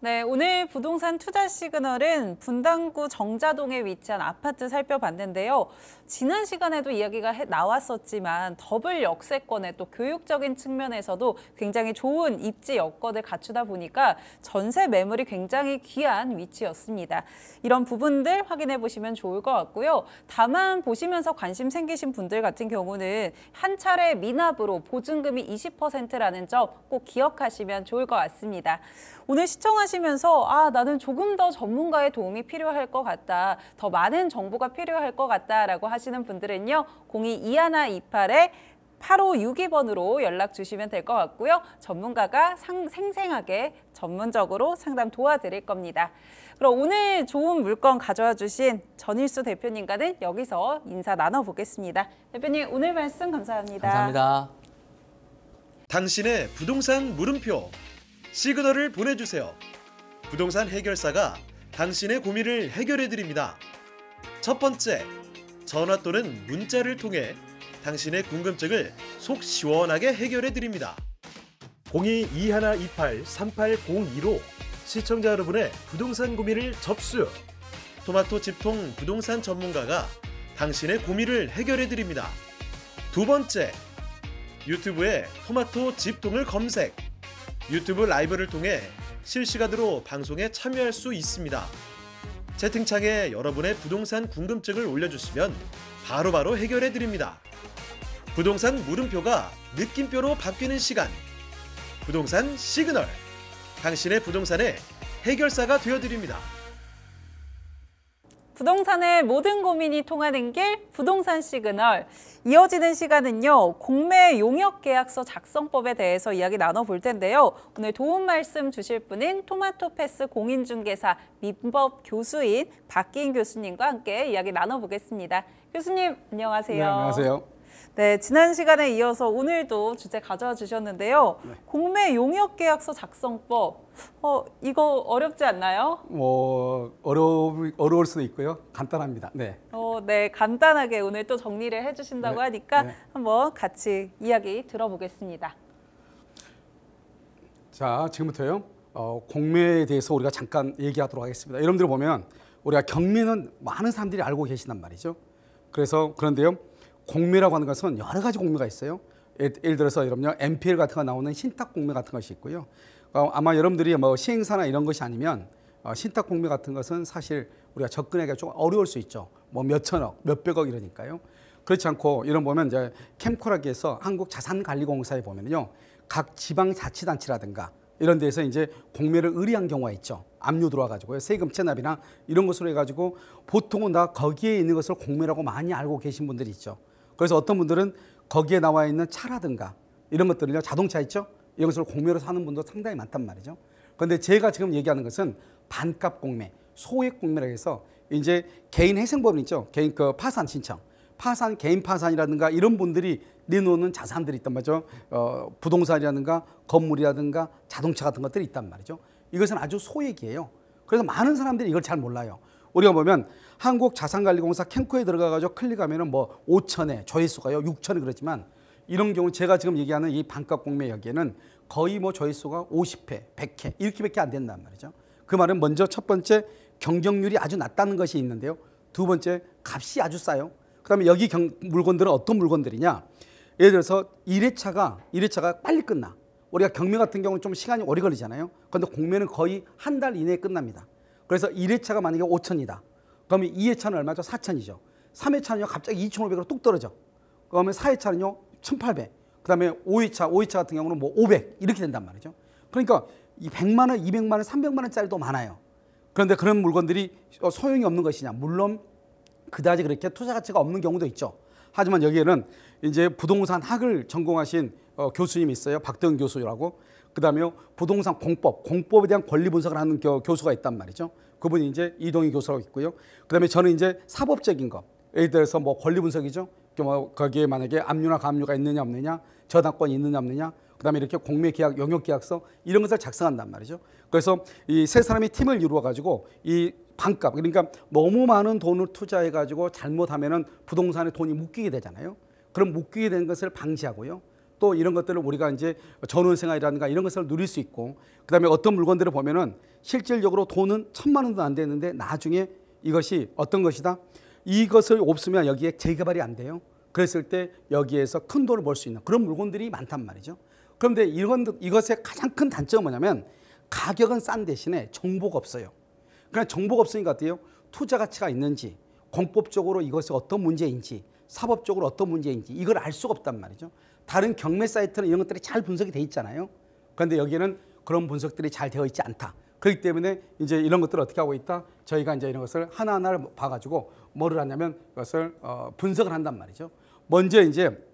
네, 오늘 부동산 투자 시그널은 분당구 정자동에 위치한 아파트 살펴봤는데요. 지난 시간에도 이야기가 나왔었지만 더블 역세권의 또 교육적인 측면에서도 굉장히 좋은 입지 여건을 갖추다 보니까 전세 매물이 굉장히 귀한 위치였습니다. 이런 부분들 확인해 보시면 좋을 것 같고요. 다만 보시면서 관심 생기신 분들 같은 경우는 한 차례 미납으로 보증금이 20%라는 점 꼭 기억하시면 좋을 것 같습니다. 오늘 시청하시면서 나는 조금 더 전문가의 도움이 필요할 것 같다, 더 많은 정보가 필요할 것 같다라고 하시는 분들은요, 02-21-8562번으로 연락 주시면 될 것 같고요. 전문가가 생생하게 전문적으로 상담 도와드릴 겁니다. 그럼 오늘 좋은 물건 가져와 주신 전일수 대표님과는 여기서 인사 나눠보겠습니다. 대표님, 오늘 말씀 감사합니다. 감사합니다. 당신의 부동산 물음표 시그널을 보내주세요. 부동산 해결사가 당신의 고민을 해결해드립니다. 첫 번째, 전화 또는 문자를 통해 당신의 궁금증을 속 시원하게 해결해드립니다. 02-2128-3802로 시청자 여러분의 부동산 고민을 접수. 토마토 집통 부동산 전문가가 당신의 고민을 해결해드립니다. 두 번째, 유튜브에 토마토 집통을 검색. 유튜브 라이브를 통해 실시간으로 방송에 참여할 수 있습니다. 채팅창에 여러분의 부동산 궁금증을 올려주시면 바로바로 해결해드립니다. 부동산 물음표가 느낌표로 바뀌는 시간. 부동산 시그널. 당신의 부동산의 해결사가 되어드립니다. 부동산의 모든 고민이 통하는 길 부동산 시그널. 이어지는 시간은요, 공매 용역 계약서 작성법에 대해서 이야기 나눠볼 텐데요. 오늘 도움 말씀 주실 분은 토마토패스 공인중개사 민법 교수인 박기인 교수님과 함께 이야기 나눠보겠습니다. 교수님 안녕하세요. 네, 안녕하세요. 네, 지난 시간에 이어서 오늘도 주제 가져와 주셨는데요. 네. 공매 용역 계약서 작성법. 이거 어렵지 않나요? 어려울 수도 있고요. 간단합니다. 네. 네, 간단하게 오늘 또 정리를 해주신다고 네, 하니까 네. 한번 같이 이야기 들어보겠습니다. 자, 지금부터요. 공매에 대해서 우리가 잠깐 얘기하도록 하겠습니다. 여러분들 보면 우리가 경매는 많은 사람들이 알고 계신단 말이죠. 그런데요. 공매라고 하는 것은 여러 가지 공매가 있어요. 예를 들어서 여러분요, MPL 같은 거 나오는 신탁 공매 같은 것이 있고요. 아마 여러분들이 뭐 시행사나 이런 것이 아니면 신탁 공매 같은 것은 사실 우리가 접근하기가 좀 어려울 수 있죠. 뭐 몇천억, 몇백억 이러니까요. 그렇지 않고 이런 보면 이제 캠코라기에서 한국자산관리공사에 보면요, 각 지방자치단체라든가 이런 데서 이제 공매를 의뢰한 경우가 있죠. 압류 들어와가지고요, 세금 체납이나 이런 것으로 해가지고 보통은 다 거기에 있는 것을 공매라고 많이 알고 계신 분들이 있죠. 그래서 어떤 분들은 거기에 나와 있는 차라든가 이런 것들을요, 자동차 있죠? 이런 것을 공매로 사는 분도 상당히 많단 말이죠. 그런데 제가 지금 얘기하는 것은 반값 공매, 소액 공매라고 해서 이제 개인 회생법인 있죠. 개인 파산 신청, 개인 파산이라든가 이런 분들이 내놓는 자산들이 있단 말이죠. 부동산이라든가 건물이라든가 자동차 같은 것들이 있단 말이죠. 이것은 아주 소액이에요. 그래서 많은 사람들이 이걸 잘 몰라요. 우리가 보면 한국자산관리공사 캠코에 들어가가지고 클릭하면은 뭐 5천에 조회수가요 6천에 그렇지만 이런 경우 제가 지금 얘기하는 이 반값 공매 여기에는 거의 뭐 조회수가 50회, 100회 이렇게밖에 안 된단 말이죠. 그 말은 먼저 첫 번째 경쟁률이 아주 낮다는 것이 있는데요. 두 번째 값이 아주 싸요. 그다음에 여기 물건들은 어떤 물건들이냐? 예를 들어서 1회차가 빨리 끝나. 우리가 경매 같은 경우는 좀 시간이 오래 걸리잖아요. 그런데 공매는 거의 한 달 이내에 끝납니다. 그래서 1회차가 만약에 5천이다. 그러면 2회차는 얼마죠? 4천이죠. 3회차는요 갑자기 2,500으로 뚝 떨어져. 그러면 4회차는요 1,800. 그다음에 5회차 같은 경우는 뭐 500 이렇게 된단 말이죠. 그러니까 이 100만 원, 200만 원, 300만 원짜리도 많아요. 그런데 그런 물건들이 소용이 없는 것이냐? 물론 그다지 그렇게 투자 가치가 없는 경우도 있죠. 하지만 여기에는 이제 부동산 학을 전공하신 교수님이 있어요. 박대웅 교수라고. 그다음에 부동산 공법에 대한 권리 분석을 하는 교수가 있단 말이죠. 그분이 이제 이동희 교수라고 있고요. 그다음에 저는 이제 사법적인 거, 예를 들어서 뭐 권리 분석이죠. 뭐 거기에 만약에 압류나 가압류가 있느냐 없느냐, 저당권이 있느냐 없느냐, 그다음에 이렇게 공매 계약, 용역 계약서 이런 것을 작성한단 말이죠. 그래서 이 세 사람이 팀을 이루어 가지고 이 반값, 그러니까 너무 많은 돈을 투자해 가지고 잘못하면은 부동산에 돈이 묶이게 되잖아요. 그럼 묶이게 되는 것을 방지하고요. 또 이런 것들을 우리가 이제 전원생활이라든가 이런 것을 누릴 수 있고, 그다음에 어떤 물건들을 보면은 실질적으로 돈은 1,000만 원도 안 되는데 나중에 이것이 어떤 것이다? 이것을 없으면 여기에 재개발이 안 돼요. 그랬을 때 여기에서 큰 돈을 벌 수 있는 그런 물건들이 많단 말이죠. 그런데 이것의 가장 큰 단점은 뭐냐면 가격은 싼 대신에 정보가 없어요. 그냥 정보가 없으니까 어때요? 투자 가치가 있는지, 공법적으로 이것이 어떤 문제인지, 사법적으로 어떤 문제인지 이걸 알 수가 없단 말이죠. 다른 경매 사이트는 이런 것들이 잘 분석이 돼 있잖아요. 그런데 여기에는 그런 분석들이 잘 되어 있지 않다. 그렇기 때문에 이제 이런 것들을 어떻게 하고 있다? 저희가 이제 이런 것을 하나하나를 봐가지고 뭐를 하냐면 그것을 분석을 한단 말이죠. 먼저 이제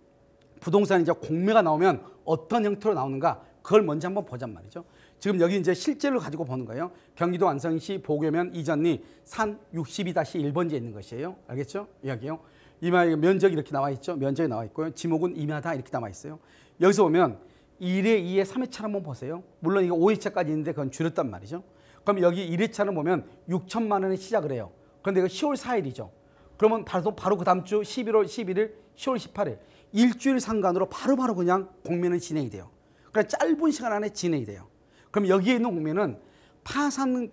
부동산 이제 공매가 나오면 어떤 형태로 나오는가 그걸 먼저 한번 보잔 말이죠. 지금 여기 이제 실제로 가지고 보는 거예요. 경기도 안성시 보교면 이전리 산 62-1번지에 있는 것이에요. 알겠죠? 여기요. 이마의 면적이 이렇게 나와 있죠. 면적이 나와 있고요. 지목은 임야다 이렇게 나와 있어요. 여기서 보면 1회, 2회, 3회차를 한번 보세요. 물론 이거 5회차까지 있는데 그건 줄였단 말이죠. 그럼 여기 1회차는 보면 6천만 원에 시작을 해요. 그런데 이거 10월 4일이죠. 그러면 바로 그 다음 주 11월 11일, 10월 18일 일주일 상간으로 바로 그냥 공매는 진행이 돼요. 그러니까 짧은 시간 안에 진행이 돼요. 그럼 여기에 있는 공매는 파산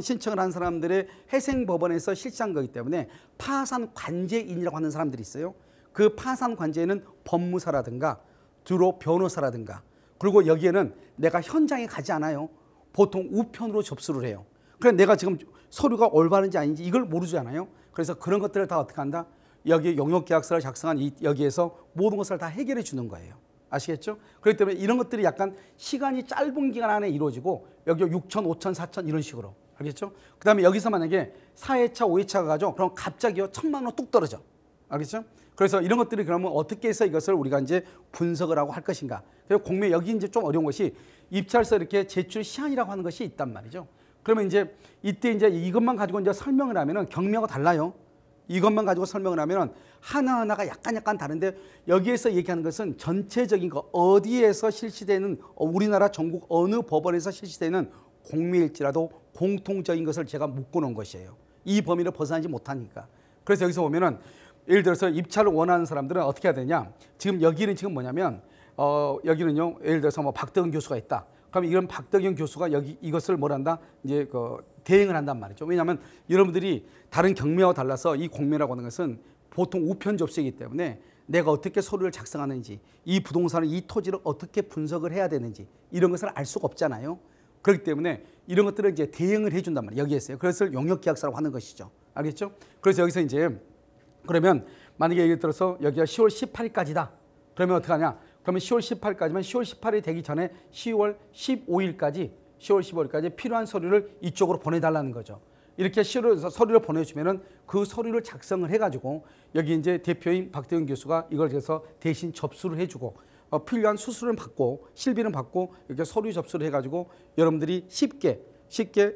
신청을 한 사람들의 회생법원에서 실시한 거기 때문에 파산 관제인이라고 하는 사람들이 있어요. 그 파산 관제인은 법무사라든가 주로 변호사라든가, 그리고 여기에는 내가 현장에 가지 않아요. 보통 우편으로 접수를 해요. 그래서 내가 지금 서류가 올바른지 아닌지 이걸 모르잖아요. 그래서 그런 것들을 다 어떻게 한다? 여기 용역계약서를 작성한 여기에서 모든 것을 다 해결해 주는 거예요. 아시겠죠? 그렇기 때문에 이런 것들이 약간 시간이 짧은 기간 안에 이루어지고 여기 6천, 5천, 4천 이런 식으로. 알겠죠? 그 다음에 여기서 만약에 4회차, 5회차가 가죠. 그럼 갑자기요 1,000만 원 뚝 떨어져. 알겠죠? 그래서 이런 것들이 그러면 어떻게 해서 이것을 우리가 이제 분석을 하고 할 것인가. 그리고 공매 여기 이제 좀 어려운 것이 입찰서 이렇게 제출 시한이라고 하는 것이 있단 말이죠. 그러면 이제 이때 이제 이것만 가지고 이제 설명을 하면은 경매하고 달라요. 이것만 가지고 설명을 하면은 하나하나가 약간 다른데 여기에서 얘기하는 것은 전체적인 거 어디에서 실시되는 우리나라 전국 어느 법원에서 실시되는 공매일지라도 공통적인 것을 제가 묶어놓은 것이에요. 이 범위를 벗어나지 못하니까. 그래서 여기서 보면은 예를 들어서 입찰을 원하는 사람들은 어떻게 해야 되냐. 지금 여기는 지금 뭐냐면 여기는요. 예를 들어서 뭐 박덕은 교수가 있다. 그럼 이런 박덕영 교수가 여기 이것을 뭘 한다? 이제 대행을 한단 말이죠. 왜냐하면 여러분들이 다른 경매와 달라서 이 공매라고 하는 것은 보통 우편 접수이기 때문에 내가 어떻게 서류를 작성하는지, 이 부동산을, 이 토지를 어떻게 분석을 해야 되는지 이런 것을 알 수가 없잖아요. 그렇기 때문에 이런 것들을 이제 대행을 해준단 말이에요. 여기에서요. 그래서 용역계약서라고 하는 것이죠. 알겠죠? 그래서 여기서 이제 그러면 만약에 예를 들어서 여기가 10월 18일까지다. 그러면 어떻게 하냐? 그러면 10월 18일까지면 10월 18일이 되기 전에 10월 15일까지 필요한 서류를 이쪽으로 보내달라는 거죠. 이렇게 서류를 보내주면은 그 서류를 작성을 해가지고 여기 이제 대표인 박대영 교수가 이걸 그래서 대신 접수를 해주고 필요한 수수료는 받고 실비는 받고 이렇게 서류 접수를 해가지고 여러분들이 쉽게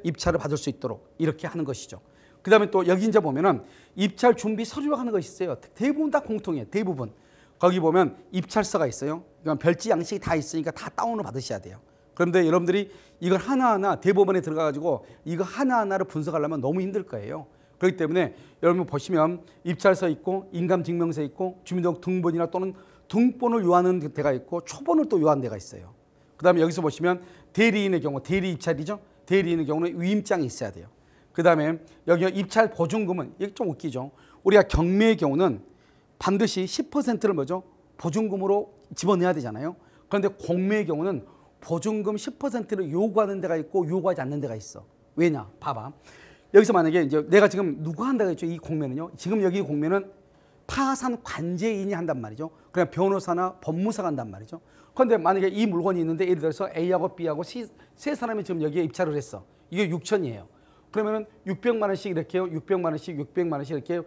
입찰을 받을 수 있도록 이렇게 하는 것이죠. 그 다음에 또 여기 이제 보면은 입찰 준비 서류라고 하는 것이 있어요. 대부분 다 공통이에요. 대부분. 거기 보면 입찰서가 있어요. 그러니까 별지 양식이 다 있으니까 다 다운을 받으셔야 돼요. 그런데 여러분들이 이걸 하나하나 대법원에 들어가가지고 이거 하나하나를 분석하려면 너무 힘들 거예요. 그렇기 때문에 여러분 보시면 입찰서 있고 인감증명서 있고 주민등록 등본이나 또는 등본을 요하는 데가 있고 초본을 또 요하는 데가 있어요. 그 다음에 여기서 보시면 대리인의 경우, 대리 입찰이죠. 대리인의 경우는 위임장이 있어야 돼요. 그 다음에 여기 입찰 보증금은 이게 좀 웃기죠. 우리가 경매의 경우는 반드시 10%를 뭐죠? 보증금으로 집어넣어야 되잖아요. 그런데 공매의 경우는 보증금 10%를 요구하는 데가 있고 요구하지 않는 데가 있어. 왜냐? 봐봐. 여기서 만약에 이제 내가 지금 누가 한다고 했죠? 이 공매는요. 지금 여기 공매는 파산 관제인이 한단 말이죠. 그냥 변호사나 법무사가 한단 말이죠. 그런데 만약에 이 물건이 있는데 예를 들어서 A하고 B하고 세 사람이 지금 여기에 입찰을 했어. 이게 6천이에요. 그러면은 600만 원씩 이렇게 해요. 600만 원씩 이렇게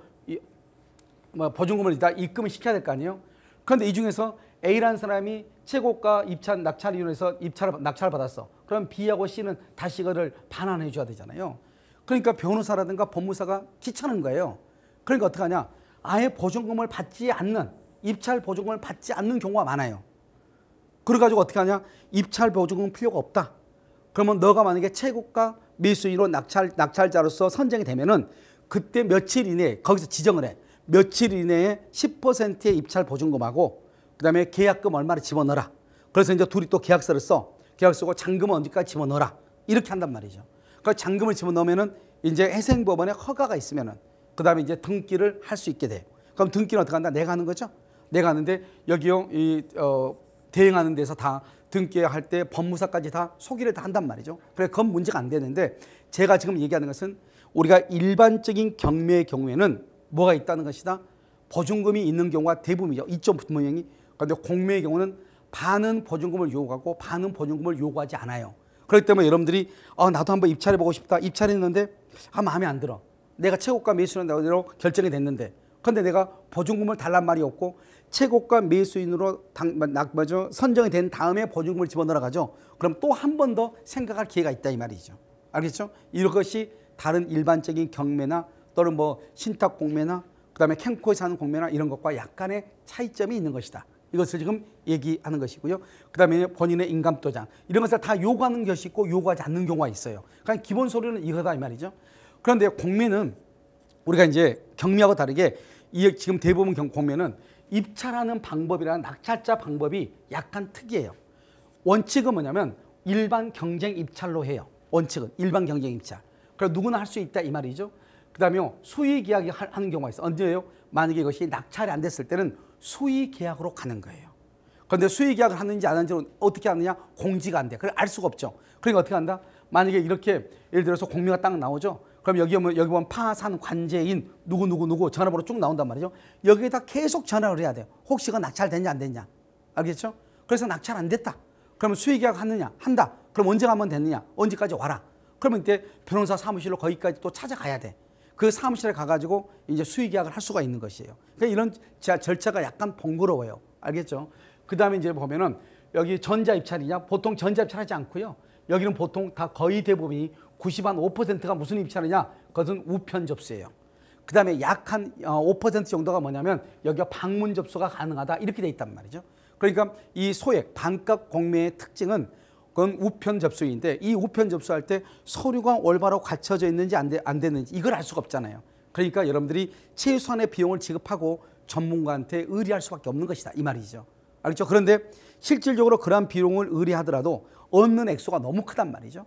보증금을 다 입금을 시켜야 될 거 아니에요. 그런데 이 중에서 A라는 사람이 최고가 입찰 낙찰 이용해서 낙찰을 받았어. 그럼 B하고 C는 다시 이거를 반환해 줘야 되잖아요. 그러니까 변호사라든가 법무사가 귀찮은 거예요. 그러니까 어떻게 하냐? 아예 보증금을 받지 않는, 입찰 보증금을 받지 않는 경우가 많아요. 그래가지고 어떻게 하냐? 입찰 보증금은 필요가 없다. 그러면 너가 만약에 최고가 매수인으로 낙찰자로서 선정이 되면은 그때 며칠 이내에 거기서 지정을 해. 며칠 이내에 10%의 입찰 보증금하고 그다음에 계약금 얼마를 집어넣어라. 그래서 이제 둘이 또 계약서를 써. 계약서 쓰고 잔금은 언제까지 집어넣어라. 이렇게 한단 말이죠. 그 잔금을 집어넣으면은 이제 회생법원의 허가가 있으면은 그다음에 이제 등기를 할 수 있게 돼. 그럼 등기는 어떻게 한다? 내가 하는 거죠. 내가 하는데 여기요 대행하는 데서 다 등기할 때 법무사까지 다 소개를 다 한단 말이죠. 그래 그건 문제가 안 되는데 제가 지금 얘기하는 것은 우리가 일반적인 경매의 경우에는 뭐가 있다는 것이다. 보증금이 있는 경우가 대부분이죠. 이점 분명히. 그런데 공매의 경우는 반은 보증금을 요구하고 반은 보증금을 요구하지 않아요. 그렇기 때문에 여러분들이 나도 한번 입찰해보고 싶다. 입찰했는데 마음에 안 들어. 내가 최고가 매수인으로 결정이 됐는데 그런데 내가 보증금을 달란 말이 없고 최고가 매수인으로 선정이 된 다음에 보증금을 집어넣어 가죠. 그럼 또 한 번 더 생각할 기회가 있다 이 말이죠. 알겠죠? 이것이 다른 일반적인 경매나 또는 뭐 신탁 공매나 그다음에 캠코에서 하는 공매나 이런 것과 약간의 차이점이 있는 것이다. 이것을 지금 얘기하는 것이고요. 그다음에 본인의 인감도장 이런 것을 다 요구하는 것이 있고 요구하지 않는 경우가 있어요. 그러니까 기본 서류는 이거다 이 말이죠. 그런데 공매는 우리가 이제 경매하고 다르게 지금 대부분 공매는 입찰하는 방법이라는 낙찰자 방법이 약간 특이해요. 원칙은 뭐냐면 일반 경쟁 입찰로 해요. 원칙은 일반 경쟁 입찰. 그래서 누구나 할 수 있다 이 말이죠. 그다음에 수의 계약이 하는 경우가 있어요. 언제예요? 만약에 이것이 낙찰이 안 됐을 때는 수의 계약으로 가는 거예요. 그런데 수의 계약을 하는지 안 하는지 어떻게 하느냐? 공지가 안 돼. 그걸 알 수가 없죠. 그러니까 어떻게 한다? 만약에 이렇게 예를 들어서 공매가 딱 나오죠. 그럼 여기 보면 파산 관제인 누구 전화번호 쭉 나온단 말이죠. 여기에다 계속 전화를 해야 돼요. 혹시 그 낙찰됐냐 안 됐냐. 알겠죠? 그래서 낙찰 안 됐다. 그러면 수의계약 하느냐? 한다. 그럼 언제 가면 됐느냐? 언제까지 와라. 그러면 이제 변호사 사무실로 거기까지 또 찾아가야 돼. 그 사무실에 가가지고 이제 수의계약을 할 수가 있는 것이에요. 그러니까 이런 절차가 약간 번거로워요. 알겠죠? 그 다음에 이제 보면은 여기 전자입찰이냐? 보통 전자입찰하지 않고요. 여기는 보통 다 거의 대부분이 95%가 무슨 입찰이냐? 그것은 우편 접수예요. 그 다음에 약 한 5% 정도가 뭐냐면 여기가 방문 접수가 가능하다 이렇게 돼 있단 말이죠. 그러니까 이 소액 반값 공매의 특징은 그건 우편 접수인데 이 우편 접수할 때 서류가 올바로 갖춰져 있는지 안 됐는지 이걸 알 수가 없잖아요. 그러니까 여러분들이 최소한의 비용을 지급하고 전문가한테 의뢰할 수밖에 없는 것이다 이 말이죠. 알겠죠? 그런데 실질적으로 그러한 비용을 의뢰하더라도 얻는 액수가 너무 크단 말이죠.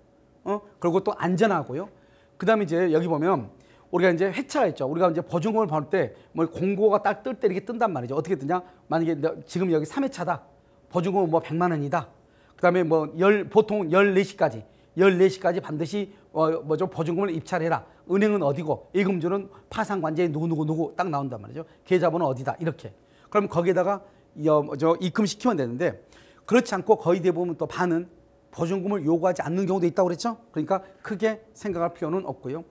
그리고 또 안전하고요. 그다음에 이제 여기 보면 우리가 이제 회차가 있죠. 우리가 이제 보증금을 받을 때 뭐 공고가 딱 뜰 때 이렇게 뜬단 말이죠. 어떻게 뜨냐? 만약에 지금 여기 3회차다. 보증금은 뭐 100만 원이다. 그다음에 뭐 보통 14시까지 반드시 보증금을 입찰해라. 은행은 어디고 예금주는 파산관제인 누구 딱 나온단 말이죠. 계좌번호 어디다 이렇게. 그럼 거기에다가 입금시키면 되는데 그렇지 않고 거의 대부분 또 반은 보증금을 요구하지 않는 경우도 있다고 그랬죠. 그러니까 크게 생각할 필요는 없고요.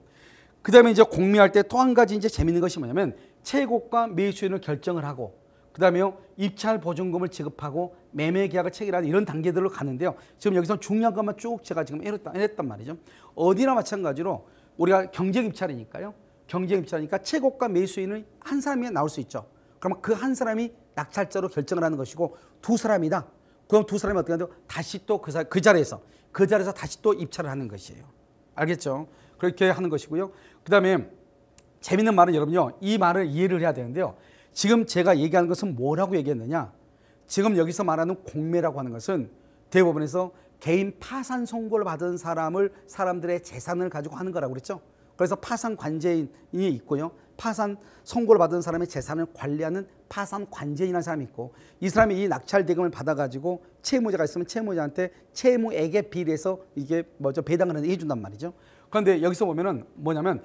그 다음에 이제 공매할 때 또 한 가지 이제 재밌는 것이 뭐냐면 최고가 매수인을 결정을 하고 그 다음에 입찰 보증금을 지급하고 매매 계약을 체결하는 이런 단계들로 가는데요. 지금 여기서 중요한 것만 쭉 제가 지금 해냈단 말이죠. 어디나 마찬가지로 우리가 경쟁 입찰이니까요. 경쟁 입찰이니까 최고가 매수인을 한 사람이 나올 수 있죠. 그러면 그 한 사람이 낙찰자로 결정을 하는 것이고 두 사람이다. 그럼 두 사람이 어떻게 하는데 다시 또 그 자리에서 다시 또 입찰을 하는 것이에요. 알겠죠? 그렇게 하는 것이고요. 그 다음에 재밌는 말은 여러분요. 이 말을 이해를 해야 되는데요. 지금 제가 얘기하는 것은 뭐라고 얘기했느냐. 지금 여기서 말하는 공매라고 하는 것은 대법원에서 개인 파산 선고를 받은 사람들의 재산을 가지고 하는 거라고 그랬죠. 그래서 파산 관제인이 있고요. 파산 선고를 받은 사람의 재산을 관리하는 파산 관제인이라는 사람이 있고 이 사람이 이 낙찰 대금을 받아가지고 채무자가 있으면 채무자한테 채무액에 비례해서 이게 배당을 해준단 말이죠. 그런데 여기서 보면은 뭐냐면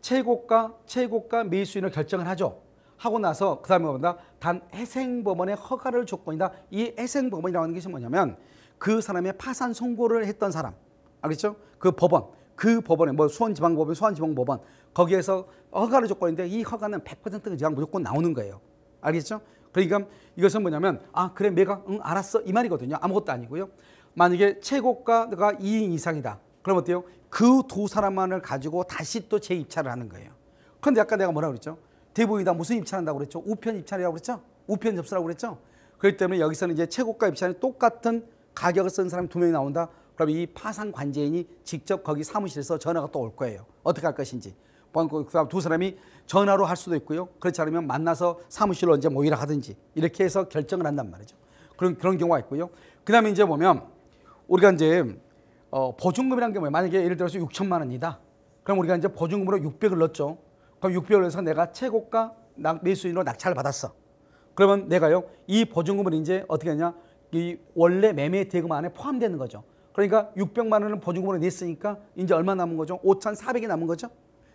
최고가 매수인을 결정을 하죠. 하고 나서 그 다음에 뭐다 단 해생법원의 허가를 조건이다. 이 해생법원이라고 하는 것이 뭐냐면 그 사람의 파산 선고를 했던 사람 알겠죠? 그 법원에 뭐 수원지방법원, 수원지방법원 거기에서 허가를 조건인데 이 허가는 100% 그냥 무조건 나오는 거예요. 알겠죠? 그러니까 이것은 뭐냐면 그래 내가 알았어 이 말이거든요. 아무것도 아니고요. 만약에 최고가가 2인 이상이다. 그럼 어때요? 그 두 사람만을 가지고 다시 또 재입찰을 하는 거예요. 그런데 아까 내가 뭐라고 그랬죠? 대부분이 무슨 입찰한다고 그랬죠? 우편 입찰이라고 그랬죠? 우편 접수라고 그랬죠? 그렇기 때문에 여기서는 이제 최고가 입찰이 똑같은 가격을 쓴 사람이 2명이 나온다. 그럼 이 파산 관제인이 직접 거기 사무실에서 전화가 또 올 거예요. 어떻게 할 것인지. 그다음 두 사람이 전화로 할 수도 있고요. 그렇지 않으면 만나서 사무실로 언제 모이라 하든지 이렇게 해서 결정을 한단 말이죠. 그런 경우가 있고요. 그다음에 이제 보면 우리가 이제 보증금이라는 게 뭐예요? 만약에 예를 들어서 6천만 원이다. 그럼 우리가 이제 보증금으로 600을 넣었죠. 그럼 600을 넣어서 내가 최고가 매수인으로 낙찰을 받았어. 그러면 내가요 이 보증금을 이제 어떻게 하냐? 이 원래 매매 대금 안에 포함되는 거죠. 그러니까 600만 원을 보증금으로 냈으니까 이제 얼마 남은 거죠? 5,400이 남은 거죠.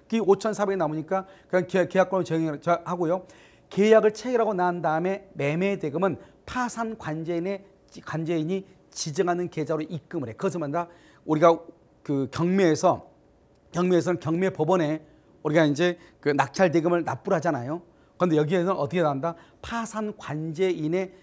그 5,400이 남으니까 그냥 계약권을 정하고요. 계약을 체결하고 난 다음에 매매 대금은 파산 관제인이 지정하는 계좌로 입금을 해. 그것을 말한다. 우리가 그 경매에서는 경매법원에 우리가 이제 그 낙찰 대금을 납부를 하잖아요. 그런데 여기에는 어떻게 나온다? 파산 관제인의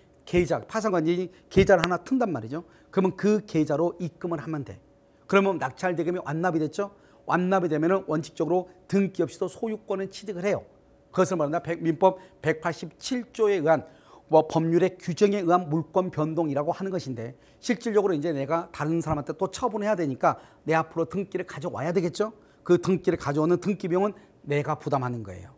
파산 관제인이 계좌를 하나 튼단 말이죠. 그러면 그 계좌로 입금을 하면 돼. 그러면 낙찰 대금이 완납이 됐죠. 완납이 되면은 원칙적으로 등기 없이도 소유권을 취득을 해요. 그것을 말한다. 민법 187조에 의한 법률의 규정에 의한 물권 변동이라고 하는 것인데 실질적으로 이제 내가 다른 사람한테 또 처분해야 되니까 내 앞으로 등기를 가져와야 되겠죠. 그 등기를 가져오는 등기 비용은 내가 부담하는 거예요.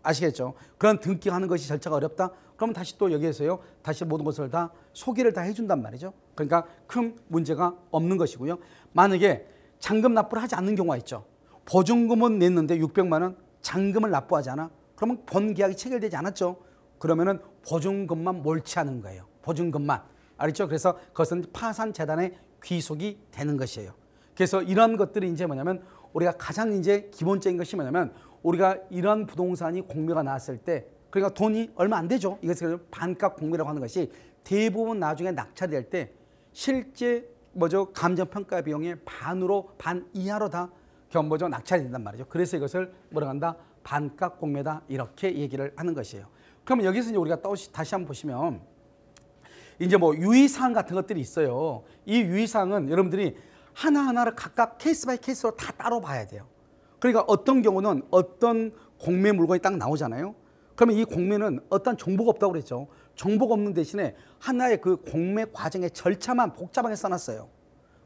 아시겠죠? 그런 등기하는 것이 절차가 어렵다. 그러면 다시 또 여기에서요. 다시 모든 것을 다 소개를 다 해준단 말이죠. 그러니까 큰 문제가 없는 것이고요. 만약에 잔금 납부를 하지 않는 경우가 있죠. 보증금은 냈는데 600만 원 잔금을 납부하지 않아. 그러면 본 계약이 체결되지 않았죠. 그러면은 보증금만 몰취하는 거예요. 보증금만. 알겠죠? 그래서 그것은 파산재단에 귀속이 되는 것이에요. 그래서 이런 것들이 이제 뭐냐면 우리가 가장 이제 기본적인 것이 뭐냐면 우리가 이런 부동산이 공매가 나왔을 때 그러니까 돈이 얼마 안 되죠. 이것을 반값 공매라고 하는 것이 대부분 나중에 낙찰이 될 때 실제 감정평가 비용의 반 이하로 다 낙찰이 된단 말이죠. 그래서 이것을 뭐라고 한다? 반값 공매다 이렇게 얘기를 하는 것이에요. 그러면 여기서 이제 우리가 다시 한번 보시면 이제 유의사항 같은 것들이 있어요. 이 유의사항은 여러분들이 하나하나를 각각 케이스 바이 케이스로 다 따로 봐야 돼요. 그러니까 어떤 경우는 어떤 공매 물건이 딱 나오잖아요. 그러면 이 공매는 어떤 정보가 없다고 그랬죠. 정보가 없는 대신에 하나의 그 공매 과정의 절차만 복잡하게 써놨어요.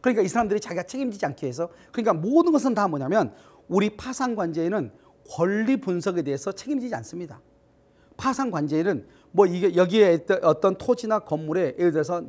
그러니까 이 사람들이 자기가 책임지지 않기 위해서 그러니까 모든 것은 다 뭐냐면 우리 파산관제인은 권리 분석에 대해서 책임지지 않습니다. 파산관제인은 이게 여기에 어떤 토지나 건물에 예를 들어서